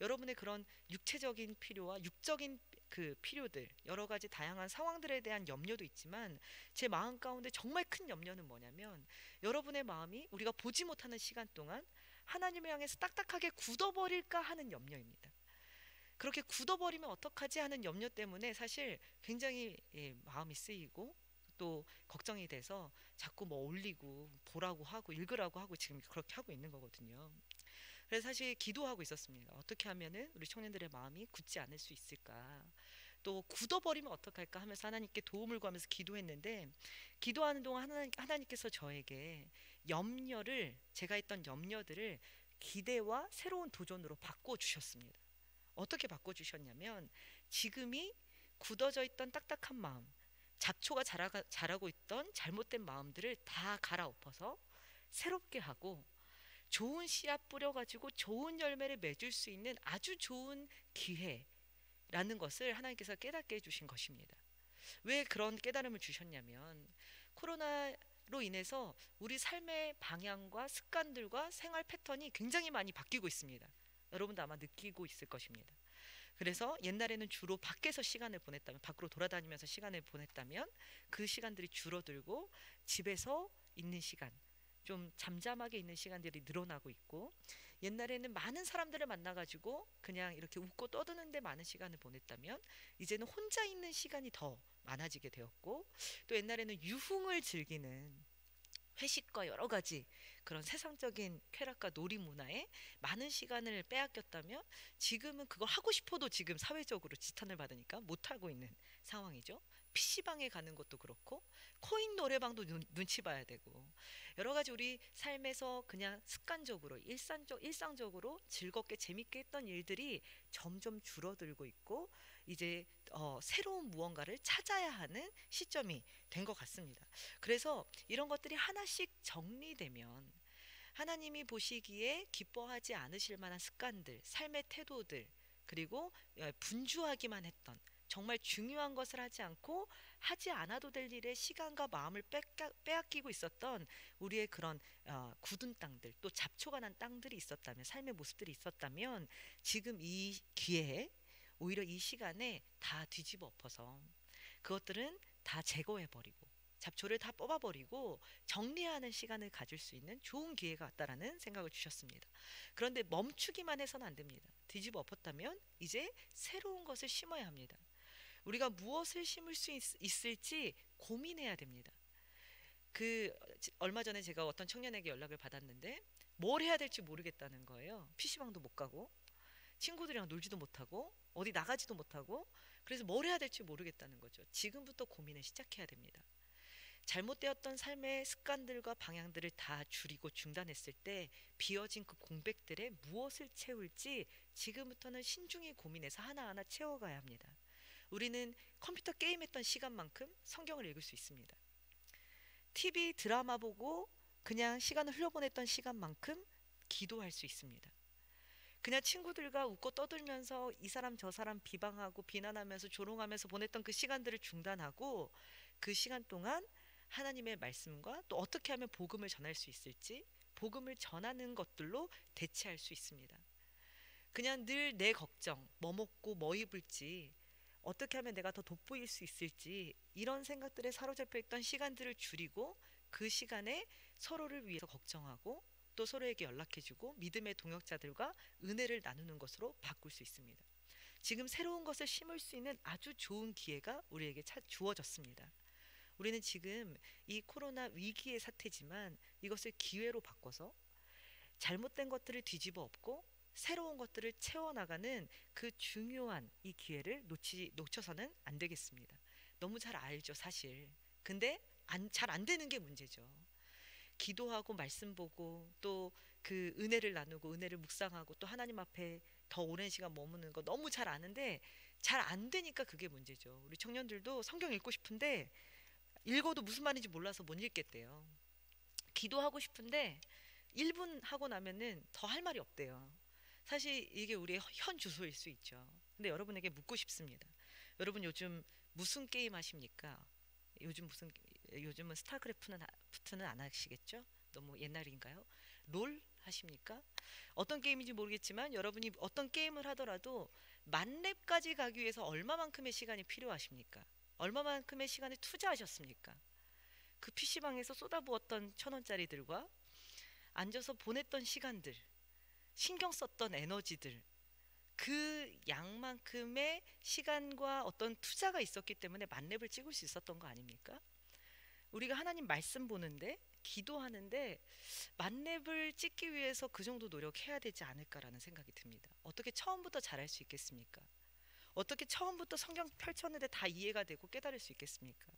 여러분의 그런 육체적인 필요와 육적인 그 필요들, 여러 가지 다양한 상황들에 대한 염려도 있지만 제 마음 가운데 정말 큰 염려는 뭐냐면, 여러분의 마음이 우리가 보지 못하는 시간 동안 하나님을 향해서 딱딱하게 굳어버릴까 하는 염려입니다. 그렇게 굳어버리면 어떡하지 하는 염려 때문에 사실 굉장히 마음이 쓰이고 또 걱정이 돼서 자꾸 뭐 올리고 보라고 하고 읽으라고 하고 지금 그렇게 하고 있는 거거든요. 그래서 사실 기도하고 있었습니다. 어떻게 하면은 우리 청년들의 마음이 굳지 않을 수 있을까? 또 굳어버리면 어떡할까 하면서 하나님께 도움을 구하면서 기도했는데, 기도하는 동안 하나님께서 저에게 제가 했던 염려들을 기대와 새로운 도전으로 바꿔주셨습니다. 어떻게 바꿔주셨냐면, 지금이 굳어져 있던 딱딱한 마음, 잡초가 자라고 있던 잘못된 마음들을 다 갈아엎어서 새롭게 하고, 좋은 씨앗 뿌려가지고 좋은 열매를 맺을 수 있는 아주 좋은 기회라는 것을 하나님께서 깨닫게 해주신 것입니다. 왜 그런 깨달음을 주셨냐면, 코로나로 인해서 우리 삶의 방향과 습관들과 생활 패턴이 굉장히 많이 바뀌고 있습니다. 여러분도 아마 느끼고 있을 것입니다. 그래서 옛날에는 주로 밖에서 시간을 보냈다면, 밖으로 돌아다니면서 시간을 보냈다면 그 시간들이 줄어들고 집에서 있는 시간, 좀 잠잠하게 있는 시간들이 늘어나고 있고, 옛날에는 많은 사람들을 만나가지고 그냥 이렇게 웃고 떠드는데 많은 시간을 보냈다면 이제는 혼자 있는 시간이 더 많아지게 되었고, 또 옛날에는 유흥을 즐기는 회식과 여러 가지 그런 세상적인 쾌락과 놀이 문화에 많은 시간을 빼앗겼다면, 지금은 그걸 하고 싶어도 지금 사회적으로 지탄을 받으니까 못하고 있는 상황이죠. PC방에 가는 것도 그렇고 코인 노래방도 눈치 봐야 되고, 여러 가지 우리 삶에서 그냥 습관적으로 일상적으로 즐겁게 재밌게 했던 일들이 점점 줄어들고 있고, 이제 새로운 무언가를 찾아야 하는 시점이 된 것 같습니다. 그래서 이런 것들이 하나씩 정리되면 하나님이 보시기에 기뻐하지 않으실 만한 습관들, 삶의 태도들, 그리고 분주하기만 했던, 정말 중요한 것을 하지 않고 하지 않아도 될 일에 시간과 마음을 빼앗기고 있었던 우리의 그런 굳은 땅들, 또 잡초가 난 땅들이 있었다면, 삶의 모습들이 있었다면, 지금 이 기회에, 오히려 이 시간에 다 뒤집어 엎어서 그것들은 다 제거해버리고 잡초를 다 뽑아버리고 정리하는 시간을 가질 수 있는 좋은 기회가 왔다라는 생각을 주셨습니다. 그런데 멈추기만 해서는 안 됩니다. 뒤집어 엎었다면 이제 새로운 것을 심어야 합니다. 우리가 무엇을 심을 수 있을지 고민해야 됩니다. 얼마 전에 제가 어떤 청년에게 연락을 받았는데, 뭘 해야 될지 모르겠다는 거예요. PC방도 못 가고 친구들이랑 놀지도 못하고 어디 나가지도 못하고, 그래서 뭘 해야 될지 모르겠다는 거죠. 지금부터 고민을 시작해야 됩니다. 잘못되었던 삶의 습관들과 방향들을 다 줄이고 중단했을 때 비어진 그 공백들에 무엇을 채울지 지금부터는 신중히 고민해서 하나하나 채워가야 합니다. 우리는 컴퓨터 게임했던 시간만큼 성경을 읽을 수 있습니다. TV 드라마 보고 그냥 시간을 흘려보냈던 시간만큼 기도할 수 있습니다. 그냥 친구들과 웃고 떠들면서 이 사람 저 사람 비방하고 비난하면서 조롱하면서 보냈던 그 시간들을 중단하고, 그 시간 동안 하나님의 말씀과 또 어떻게 하면 복음을 전할 수 있을지, 복음을 전하는 것들로 대체할 수 있습니다. 그냥 늘 내 걱정, 뭐 먹고 뭐 입을지, 어떻게 하면 내가 더 돋보일 수 있을지, 이런 생각들에 사로잡혀 있던 시간들을 줄이고 그 시간에 서로를 위해서 걱정하고 또 서로에게 연락해주고 믿음의 동역자들과 은혜를 나누는 것으로 바꿀 수 있습니다. 지금 새로운 것을 심을 수 있는 아주 좋은 기회가 우리에게 주어졌습니다. 우리는 지금 이 코로나 위기의 사태지만 이것을 기회로 바꿔서 잘못된 것들을 뒤집어 엎고 새로운 것들을 채워나가는 그 중요한 이 기회를 놓쳐서는 안 되겠습니다. 너무 잘 알죠, 사실. 근데 잘 안 되는 게 문제죠. 기도하고 말씀 보고 또 그 은혜를 나누고 은혜를 묵상하고 또 하나님 앞에 더 오랜 시간 머무는 거 너무 잘 아는데 잘 안 되니까 그게 문제죠. 우리 청년들도 성경 읽고 싶은데 읽어도 무슨 말인지 몰라서 못 읽겠대요. 기도하고 싶은데 1분 하고 나면은 더 할 말이 없대요. 사실 이게 우리의 현 주소일 수 있죠. 근데 여러분에게 묻고 싶습니다. 여러분 요즘 무슨 게임 하십니까? 요즘은 스타크래프트는 안 하시겠죠? 너무 옛날인가요? 롤 하십니까? 어떤 게임인지 모르겠지만 여러분이 어떤 게임을 하더라도 만렙까지 가기 위해서 얼마만큼의 시간이 필요하십니까? 얼마만큼의 시간을 투자하셨습니까? 그 PC방에서 쏟아부었던 1,000원짜리들과 앉아서 보냈던 시간들, 신경 썼던 에너지들, 그 양만큼의 시간과 어떤 투자가 있었기 때문에 만렙을 찍을 수 있었던 거 아닙니까? 우리가 하나님 말씀 보는데 기도하는데 만렙을 찍기 위해서 그 정도 노력해야 되지 않을까라는 생각이 듭니다. 어떻게 처음부터 잘할 수 있겠습니까? 어떻게 처음부터 성경 펼쳤는데 다 이해가 되고 깨달을 수 있겠습니까?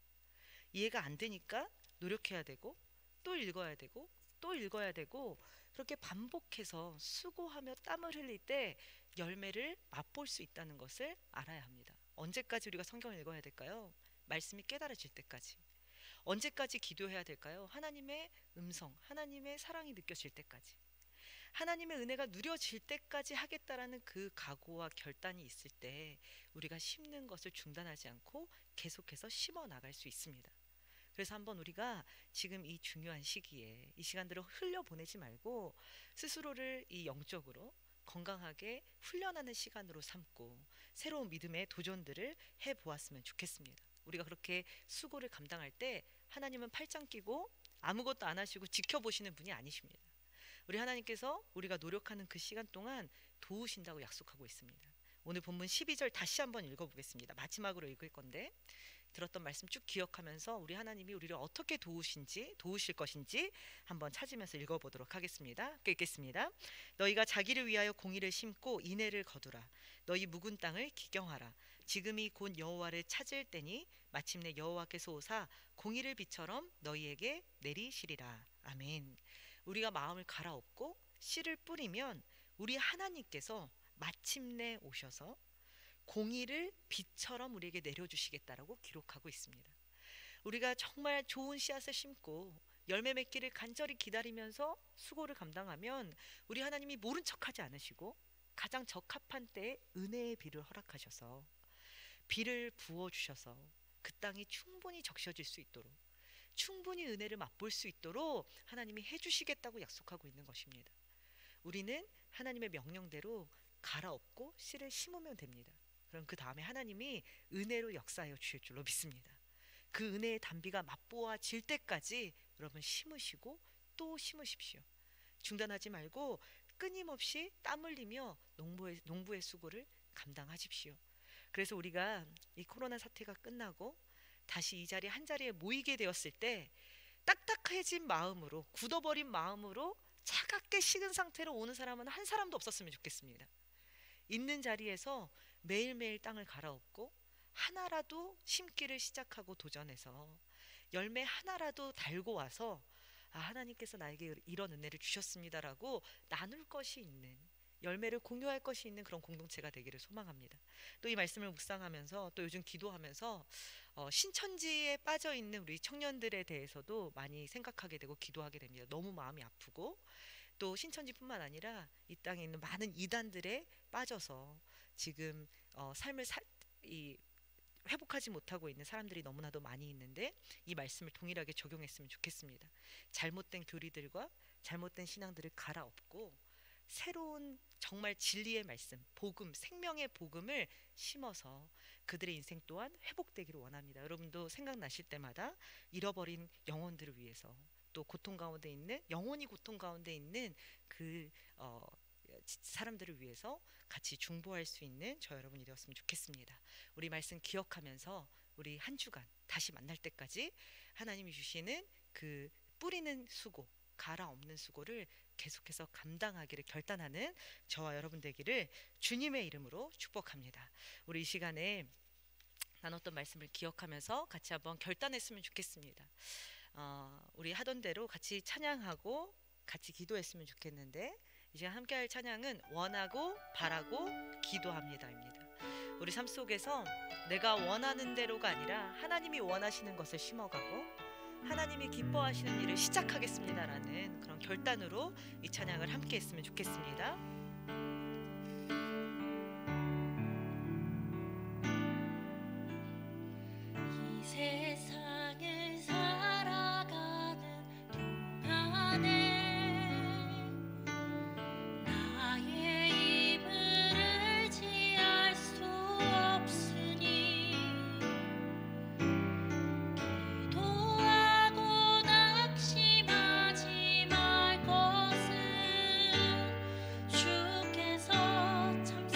이해가 안 되니까 노력해야 되고 또 읽어야 되고 또 읽어야 되고 그렇게 반복해서 수고하며 땀을 흘릴 때 열매를 맛볼 수 있다는 것을 알아야 합니다. 언제까지 우리가 성경을 읽어야 될까요? 말씀이 깨달아질 때까지. 언제까지 기도해야 될까요? 하나님의 음성, 하나님의 사랑이 느껴질 때까지. 하나님의 은혜가 누려질 때까지 하겠다라는 그 각오와 결단이 있을 때 우리가 심는 것을 중단하지 않고 계속해서 심어 나갈 수 있습니다. 그래서 한번 우리가 지금 이 중요한 시기에 이 시간들을 흘려보내지 말고 스스로를 이 영적으로 건강하게 훈련하는 시간으로 삼고 새로운 믿음의 도전들을 해보았으면 좋겠습니다. 우리가 그렇게 수고를 감당할 때 하나님은 팔짱 끼고 아무것도 안 하시고 지켜보시는 분이 아니십니다. 우리 하나님께서 우리가 노력하는 그 시간 동안 도우신다고 약속하고 있습니다. 오늘 본문 12절 다시 한번 읽어보겠습니다. 마지막으로 읽을 건데 들었던 말씀 쭉 기억하면서 우리 하나님이 우리를 어떻게 도우실 것인지 한번 찾으면서 읽어보도록 하겠습니다. 읽겠습니다. 너희가 자기를 위하여 공의를 심고 인애를 거두라. 너희 묵은 땅을 기경하라. 지금이 곧 여호와를 찾을 때니 마침내 여호와께서 오사 공의를 비처럼 너희에게 내리시리라. 아멘. 우리가 마음을 갈아엎고 씨를 뿌리면 우리 하나님께서 마침내 오셔서 공의를 비처럼 우리에게 내려주시겠다라고 기록하고 있습니다. 우리가 정말 좋은 씨앗을 심고 열매 맺기를 간절히 기다리면서 수고를 감당하면 우리 하나님이 모른 척하지 않으시고 가장 적합한 때에 은혜의 비를 허락하셔서 비를 부어주셔서 그 땅이 충분히 적셔질 수 있도록 충분히 은혜를 맛볼 수 있도록 하나님이 해주시겠다고 약속하고 있는 것입니다. 우리는 하나님의 명령대로 갈아엎고 씨를 심으면 됩니다. 그럼 그 다음에 하나님이 은혜로 역사하여 주실 줄로 믿습니다. 그 은혜의 단비가 맛보아질 때까지 여러분 심으시고 또 심으십시오. 중단하지 말고 끊임없이 땀 흘리며 농부의 수고를 감당하십시오. 그래서 우리가 이 코로나 사태가 끝나고 다시 이 자리 한 자리에 모이게 되었을 때 딱딱해진 마음으로 굳어버린 마음으로 차갑게 식은 상태로 오는 사람은 한 사람도 없었으면 좋겠습니다. 있는 자리에서 매일매일 땅을 갈아엎고 하나라도 심기를 시작하고 도전해서 열매 하나라도 달고 와서 하나님께서 나에게 이런 은혜를 주셨습니다라고 나눌 것이 있는 열매를 공유할 것이 있는 그런 공동체가 되기를 소망합니다. 또 이 말씀을 묵상하면서 또 요즘 기도하면서 신천지에 빠져 있는 우리 청년들에 대해서도 많이 생각하게 되고 기도하게 됩니다. 너무 마음이 아프고 또 신천지뿐만 아니라 이 땅에 있는 많은 이단들에 빠져서 지금 삶을 회복하지 못하고 있는 사람들이 너무나도 많이 있는데 이 말씀을 동일하게 적용했으면 좋겠습니다. 잘못된 교리들과 잘못된 신앙들을 갈아엎고 새로운 정말 진리의 말씀, 복음, 생명의 복음을 심어서 그들의 인생 또한 회복되기를 원합니다. 여러분도 생각나실 때마다 잃어버린 영혼들을 위해서 또 고통 가운데 있는 영혼이 고통 가운데 있는 그 사람들을 위해서 같이 중보할 수 있는 저 여러분이 되었으면 좋겠습니다. 우리 말씀 기억하면서 우리 한 주간 다시 만날 때까지 하나님이 주시는 그 뿌리는 수고, 갈아엎는 수고를 계속해서 감당하기를 결단하는 저와 여러분 되기를 주님의 이름으로 축복합니다. 우리 이 시간에 나눴던 말씀을 기억하면서 같이 한번 결단했으면 좋겠습니다. 우리 하던 대로 같이 찬양하고 같이 기도했으면 좋겠는데 이제 함께할 찬양은 원하고 바라고 기도합니다입니다. 우리 삶 속에서 내가 원하는 대로가 아니라 하나님이 원하시는 것을 심어가고 하나님이 기뻐하시는 일을 시작하겠습니다라는 그런 결단으로 이 찬양을 함께 했으면 좋겠습니다. 이 세상을 살아가는 동안에 나의 입을 지할 수 없으니 기도하고 낙심하지 말 것은 주께서 참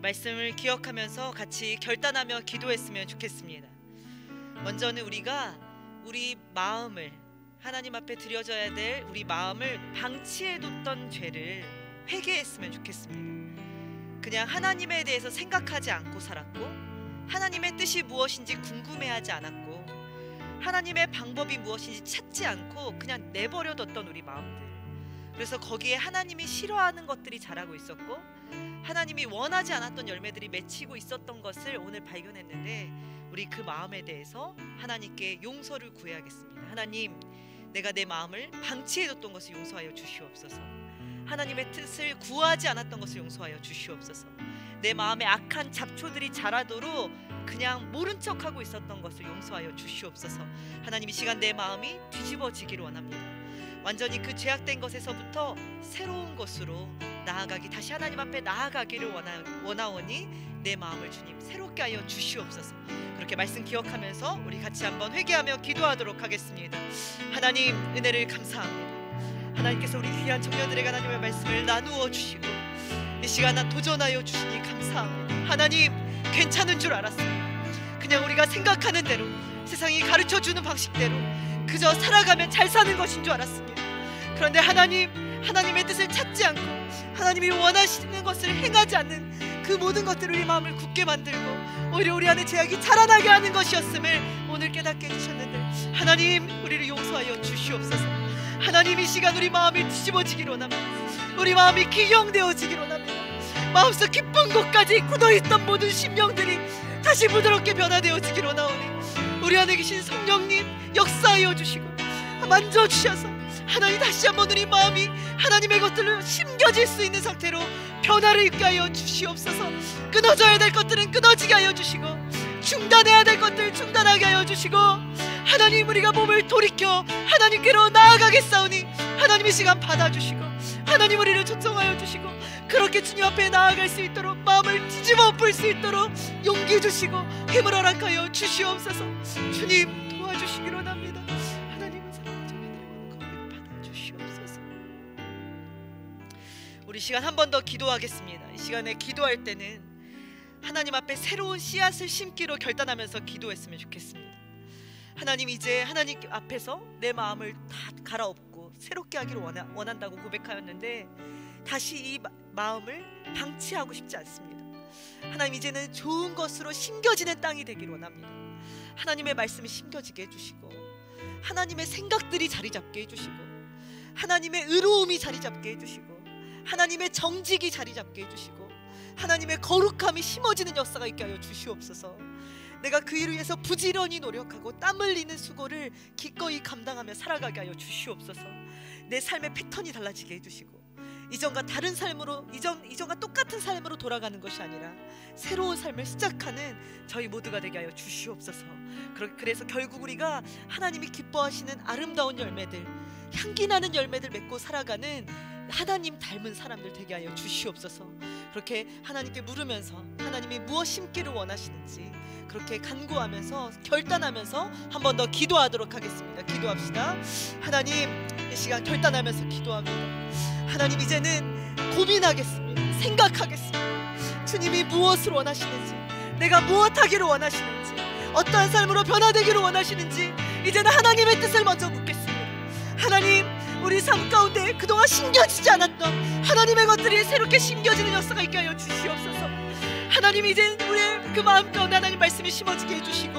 말씀을 기억하면서 같이 결단하며 기도했으면 좋겠습니다. 먼저는 우리가 우리 마음을 하나님 앞에 드려져야 될 우리 마음을 방치해뒀던 죄를 회개했으면 좋겠습니다. 그냥 하나님에 대해서 생각하지 않고 살았고, 하나님의 뜻이 무엇인지 궁금해하지 않았고, 하나님의 방법이 무엇인지 찾지 않고 그냥 내버려뒀던 우리 마음들. 그래서 거기에 하나님이 싫어하는 것들이 자라고 있었고, 하나님이 원하지 않았던 열매들이 맺히고 있었던 것을 오늘 발견했는데, 우리 그 마음에 대해서 하나님께 용서를 구해야겠습니다. 하나님, 내가 내 마음을 방치해뒀던 것을 용서하여 주시옵소서. 하나님의 뜻을 구하지 않았던 것을 용서하여 주시옵소서. 내 마음에 악한 잡초들이 자라도록 그냥 모른 척하고 있었던 것을 용서하여 주시옵소서. 하나님, 이 시간 내 마음이 뒤집어지기를 원합니다. 완전히 그 죄악된 것에서부터 새로운 것으로 나아가기, 다시 하나님 앞에 나아가기를 원하오니 내 마음을 주님 새롭게 하여 주시옵소서. 그렇게 말씀 기억하면서 우리 같이 한번 회개하며 기도하도록 하겠습니다. 하나님, 은혜를 감사합니다. 하나님께서 우리 귀한 청년들에게 하나님의 말씀을 나누어 주시고 이 시간 도전하여 주시니 감사합니다. 하나님, 괜찮은 줄 알았습니다. 그냥 우리가 생각하는 대로, 세상이 가르쳐주는 방식대로 그저 살아가면 잘 사는 것인 줄 알았습니다. 그런데 하나님, 하나님의 뜻을 찾지 않고 하나님이 원하시는 것을 행하지 않는 그 모든 것들을 우리 마음을 굳게 만들고 오히려 우리 안에 죄악이 자라나게 하는 것이었음을 오늘 깨닫게 해주셨는데, 하나님, 우리를 용서하여 주시옵소서. 하나님, 이 시간 우리 마음이 뒤집어지기로 원합니다. 우리 마음이 기경되어지기로 원합니다. 마음속 깊은 곳까지 굳어있던 모든 심령들이 다시 부드럽게 변화되어지기로 원하오니 우리 안에 계신 성령님 역사하여 주시고 만져주셔서 하나님, 다시 한번 우리 마음이 하나님의 것들로 심겨질 수 있는 상태로 변화를 있게 하여 주시옵소서. 끊어져야 될 것들은 끊어지게 하여 주시고, 중단해야 될 것들 중단하게 하여 주시고, 하나님, 우리가 몸을 돌이켜 하나님께로 나아가겠사오니 하나님 이 시간 받아주시고, 하나님 우리를 초청하여 주시고, 그렇게 주님 앞에 나아갈 수 있도록 마음을 뒤집어 엎을 수 있도록 용기 주시고 힘을 허락하여 주시옵소서. 주님, 도와주시기로 합니다. 하나님은 사랑을 전해드리고 거룩 받아주시옵소서. 우리 시간 한 번 더 기도하겠습니다. 이 시간에 기도할 때는 하나님 앞에 새로운 씨앗을 심기로 결단하면서 기도했으면 좋겠습니다. 하나님, 이제 하나님 앞에서 내 마음을 다 갈아엎고 새롭게 하기를 원한다고 고백하였는데, 다시 이 마음을 방치하고 싶지 않습니다. 하나님, 이제는 좋은 것으로 심겨지는 땅이 되기를 원합니다. 하나님의 말씀이 심겨지게 해주시고, 하나님의 생각들이 자리 잡게 해주시고, 하나님의 의로움이 자리 잡게 해주시고, 하나님의 정직이 자리 잡게 해주시고, 하나님의 거룩함이 심어지는 역사가 있게 하여 주시옵소서. 내가 그 일을 위해서 부지런히 노력하고 땀 흘리는 수고를 기꺼이 감당하며 살아가게 하여 주시옵소서. 내 삶의 패턴이 달라지게 해주시고, 이전과 다른 삶으로, 이전과 똑같은 삶으로 돌아가는 것이 아니라 새로운 삶을 시작하는 저희 모두가 되게 하여 주시옵소서. 그래서 결국 우리가 하나님이 기뻐하시는 아름다운 열매들, 향기 나는 열매들 맺고 살아가는 하나님 닮은 사람들 되게 하여 주시옵소서. 그렇게 하나님께 물으면서 하나님이 무엇 심기를 원하시는지 그렇게 간구하면서 결단하면서 한 번 더 기도하도록 하겠습니다. 기도합시다. 하나님, 이 시간 결단하면서 기도합니다. 하나님, 이제는 고민하겠습니다. 생각하겠습니다. 주님이 무엇을 원하시는지, 내가 무엇하기를 원하시는지, 어떠한 삶으로 변화되기를 원하시는지 이제는 하나님의 뜻을 먼저 묻겠습니다. 하나님, 우리 삶 가운데 그동안 심겨지지 않았던 하나님의 것들이 새롭게 심겨지는 역사가 있게 하여 주시옵소서. 하나님, 이제 우리의 그 마음 가운데 하나님 말씀이 심어지게 해주시고,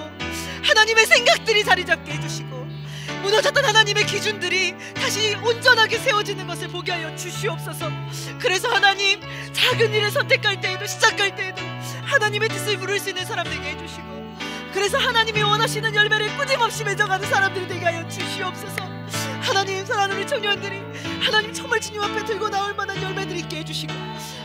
하나님의 생각들이 자리 잡게 해주시고, 무너졌던 하나님의 기준들이 다시 온전하게 세워지는 것을 보게 하여 주시옵소서. 그래서 하나님, 작은 일을 선택할 때에도, 시작할 때에도 하나님의 뜻을 물을 수 있는 사람 되게 해주시고, 그래서 하나님이 원하시는 열매를 끊임없이 맺어가는 사람들이 되게 하여 주시옵소서. 하나님, 사랑하는 우리 청년들이 하나님 정말 주님 앞에 들고 나올 만한 열매들이 있게 해주시고,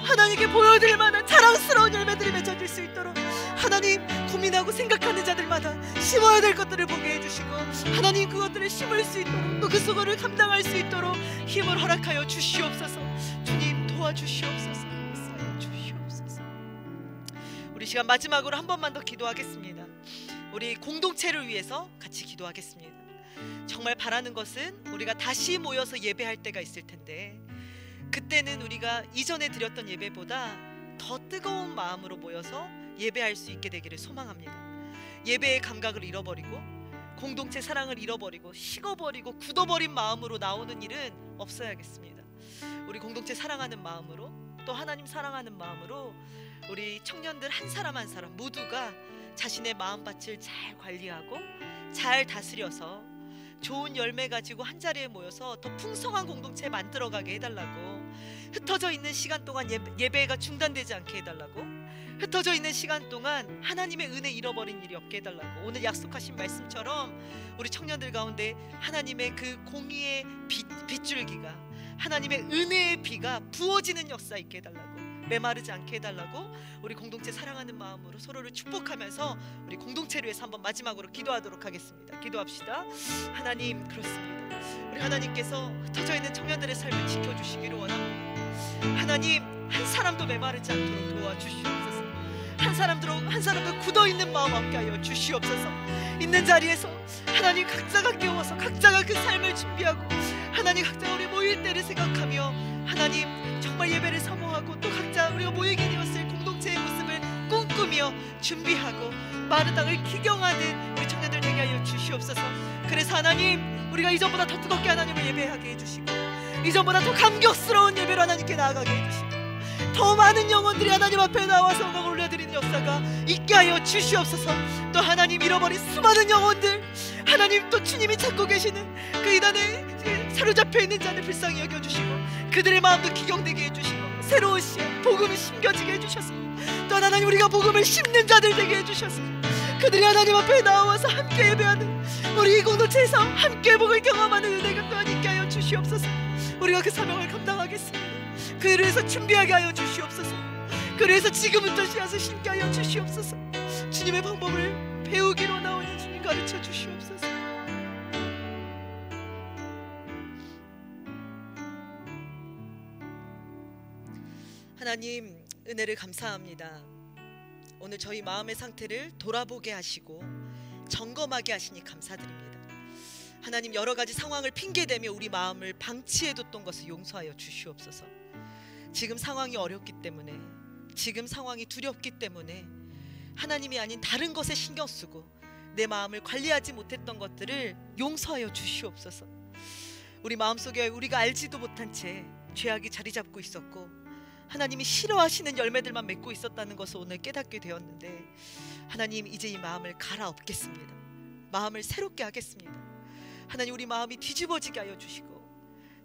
하나님께 보여드릴 만한 자랑스러운 열매들이 맺어질 수 있도록 하나님, 고민하고 생각하는 자들마다 심어야 될 것들을 보게 해주시고, 하나님 그것들을 심을 수 있도록, 또 그 수고를 감당할 수 있도록 힘을 허락하여 주시옵소서. 주님, 도와주시옵소서. 역사하여 주시옵소서. 우리 시간 마지막으로 한 번만 더 기도하겠습니다. 우리 공동체를 위해서 같이 기도하겠습니다. 정말 바라는 것은 우리가 다시 모여서 예배할 때가 있을 텐데, 그때는 우리가 이전에 드렸던 예배보다 더 뜨거운 마음으로 모여서 예배할 수 있게 되기를 소망합니다. 예배의 감각을 잃어버리고 공동체 사랑을 잃어버리고 식어버리고 굳어버린 마음으로 나오는 일은 없어야겠습니다. 우리 공동체 사랑하는 마음으로, 또 하나님 사랑하는 마음으로 우리 청년들 한 사람 한 사람 모두가 자신의 마음밭을 잘 관리하고 잘 다스려서 좋은 열매 가지고 한 자리에 모여서 더 풍성한 공동체 만들어가게 해달라고, 흩어져 있는 시간 동안 예배가 중단되지 않게 해달라고, 흩어져 있는 시간 동안 하나님의 은혜 잃어버린 일이 없게 해달라고, 오늘 약속하신 말씀처럼 우리 청년들 가운데 하나님의 그 공의의 빗줄기가, 하나님의 은혜의 비가 부어지는 역사 있게 해달라고, 메마르지 않게 해달라고, 우리 공동체 사랑하는 마음으로 서로를 축복하면서 우리 공동체를 위해서 한번 마지막으로 기도하도록 하겠습니다. 기도합시다. 하나님, 그렇습니다. 우리 하나님께서 흩어져 있는 청년들의 삶을 지켜주시기를 원합니다. 하나님, 한 사람도 메마르지 않도록 도와주시옵소서. 한 사람도 굳어있는 마음 없게 하여 주시옵소서. 있는 자리에서 하나님 각자가 깨워서 각자가 그 삶을 준비하고, 하나님 각자가 우리 모일 때를 생각하며 하나님 정말 예배를 사모하고, 또 각자 우리가 모이게 되었을 공동체의 모습을 꿈꾸며 준비하고 마른 땅을 기경하는 우리 청년들 되게 하여 주시옵소서. 그래서 하나님, 우리가 이전보다 더 뜨겁게 하나님을 예배하게 해주시고, 이전보다 더 감격스러운 예배로 하나님께 나아가게 해주시고, 더 많은 영혼들이 하나님 앞에 나와서 영광을 올려드리는 역사가 있게 하여 주시옵소서. 또 하나님, 잃어버린 수많은 영혼들, 하나님 또 주님이 찾고 계시는 그 이단에 사로잡혀 있는 자들 불쌍히 여겨주시고, 그들의 마음도 기경되게 해주시고, 새로운 씨 복음이 심겨지게 해주셔서, 또 하나님 우리가 복음을 심는 자들 되게 해주셔서, 그들이 하나님 앞에 나와서 함께 예배하는 우리 이 공동체에서 함께 복을 경험하는 은혜가 또한 있게 하여 주시옵소서. 우리가 그 사명을 감당하겠습니다. 그를 위해서 준비하게 하여 주시옵소서. 그를 위해서 지금부터 씨앗을 심게 하여 주시옵소서. 주님의 방법을 배우기로 나오니 주님 가르쳐 주시옵소서. 하나님, 은혜를 감사합니다. 오늘 저희 마음의 상태를 돌아보게 하시고 점검하게 하시니 감사드립니다. 하나님, 여러 가지 상황을 핑계대며 우리 마음을 방치해뒀던 것을 용서하여 주시옵소서. 지금 상황이 어렵기 때문에, 지금 상황이 두렵기 때문에 하나님이 아닌 다른 것에 신경 쓰고 내 마음을 관리하지 못했던 것들을 용서하여 주시옵소서. 우리 마음속에 우리가 알지도 못한 채 죄악이 자리 잡고 있었고, 하나님이 싫어하시는 열매들만 맺고 있었다는 것을 오늘 깨닫게 되었는데, 하나님, 이제 이 마음을 갈아엎겠습니다. 마음을 새롭게 하겠습니다. 하나님, 우리 마음이 뒤집어지게 하여 주시고,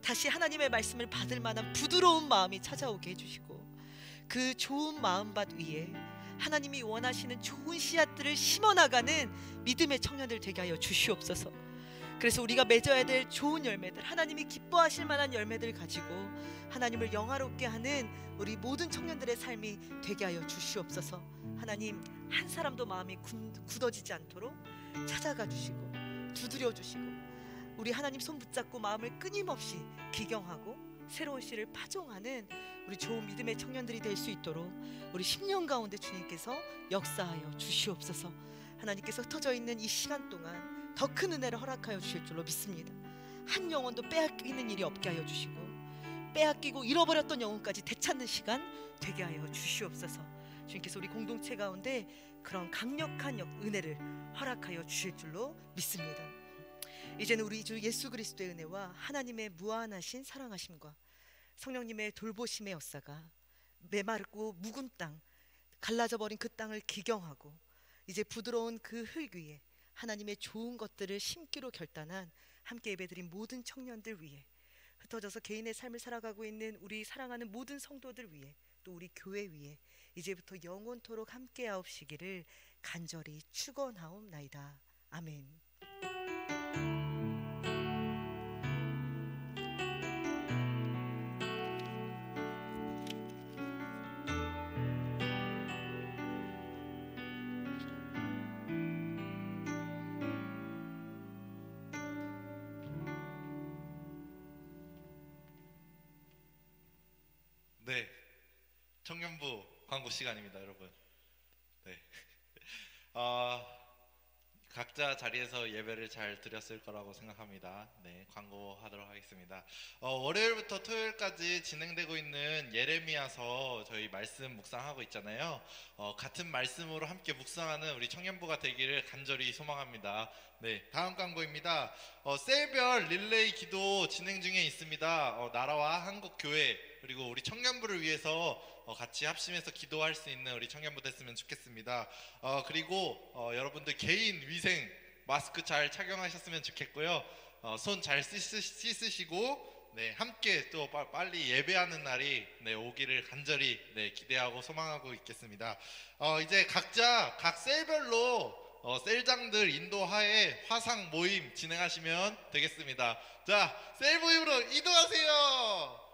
다시 하나님의 말씀을 받을 만한 부드러운 마음이 찾아오게 해주시고, 그 좋은 마음밭 위에 하나님이 원하시는 좋은 씨앗들을 심어나가는 믿음의 청년들 되게 하여 주시옵소서. 그래서 우리가 맺어야 될 좋은 열매들, 하나님이 기뻐하실 만한 열매들 가지고 하나님을 영화롭게 하는 우리 모든 청년들의 삶이 되게 하여 주시옵소서. 하나님, 한 사람도 마음이 굳어지지 않도록 찾아가 주시고 두드려 주시고, 우리 하나님 손 붙잡고 마음을 끊임없이 기경하고 새로운 씨를 파종하는 우리 좋은 믿음의 청년들이 될 수 있도록 우리 10년 가운데 주님께서 역사하여 주시옵소서. 하나님께서 흩어져 있는 이 시간 동안 더 큰 은혜를 허락하여 주실 줄로 믿습니다. 한 영혼도 빼앗기는 일이 없게 하여 주시고, 빼앗기고 잃어버렸던 영혼까지 되찾는 시간 되게 하여 주시옵소서. 주님께서 우리 공동체 가운데 그런 강력한 은혜를 허락하여 주실 줄로 믿습니다. 이제는 우리 주 예수 그리스도의 은혜와 하나님의 무한하신 사랑하심과 성령님의 돌보심의 역사가 메마르고 묵은 땅, 갈라져 버린 그 땅을 기경하고, 이제 부드러운 그 흙 위에 하나님의 좋은 것들을 심기로 결단한 함께 예배드린 모든 청년들 위해, 흩어져서 개인의 삶을 살아가고 있는 우리 사랑하는 모든 성도들 위해, 또 우리 교회 위에 이제부터 영원토록 함께 하옵시기를 간절히 축원하옵나이다. 아멘. 네, 청년부 광고 시간입니다, 여러분. 네, 각자 각자 자리에서 예배를 잘 드렸을 거라고 생각합니다. 네, 광고하도록 하겠습니다. 월요일부터 토요일까지 진행되고 있는 예레미야서 저희 말씀 묵상하고 있잖아요. 같은 말씀으로 함께 묵상하는 우리 청년부가 되기를 간절히 소망합니다. 네, 다음 광고입니다. 셀별 릴레이 기도 진행 중에 있습니다. 나라와 한국 교회 그리고 우리 청년부를 위해서 같이 합심해서 기도할 수 있는 우리 청년부 됐으면 좋겠습니다. 그리고 여러분들 개인 위생 마스크 잘 착용하셨으면 좋겠고요. 손 잘 씻으시고 네, 함께 또 빨리 예배하는 날이 네, 오기를 간절히 네, 기대하고 소망하고 있겠습니다. 이제 각자 각 셀별로 셀장들 인도하에 화상 모임 진행하시면 되겠습니다. 자, 셀 모임으로 이동하세요.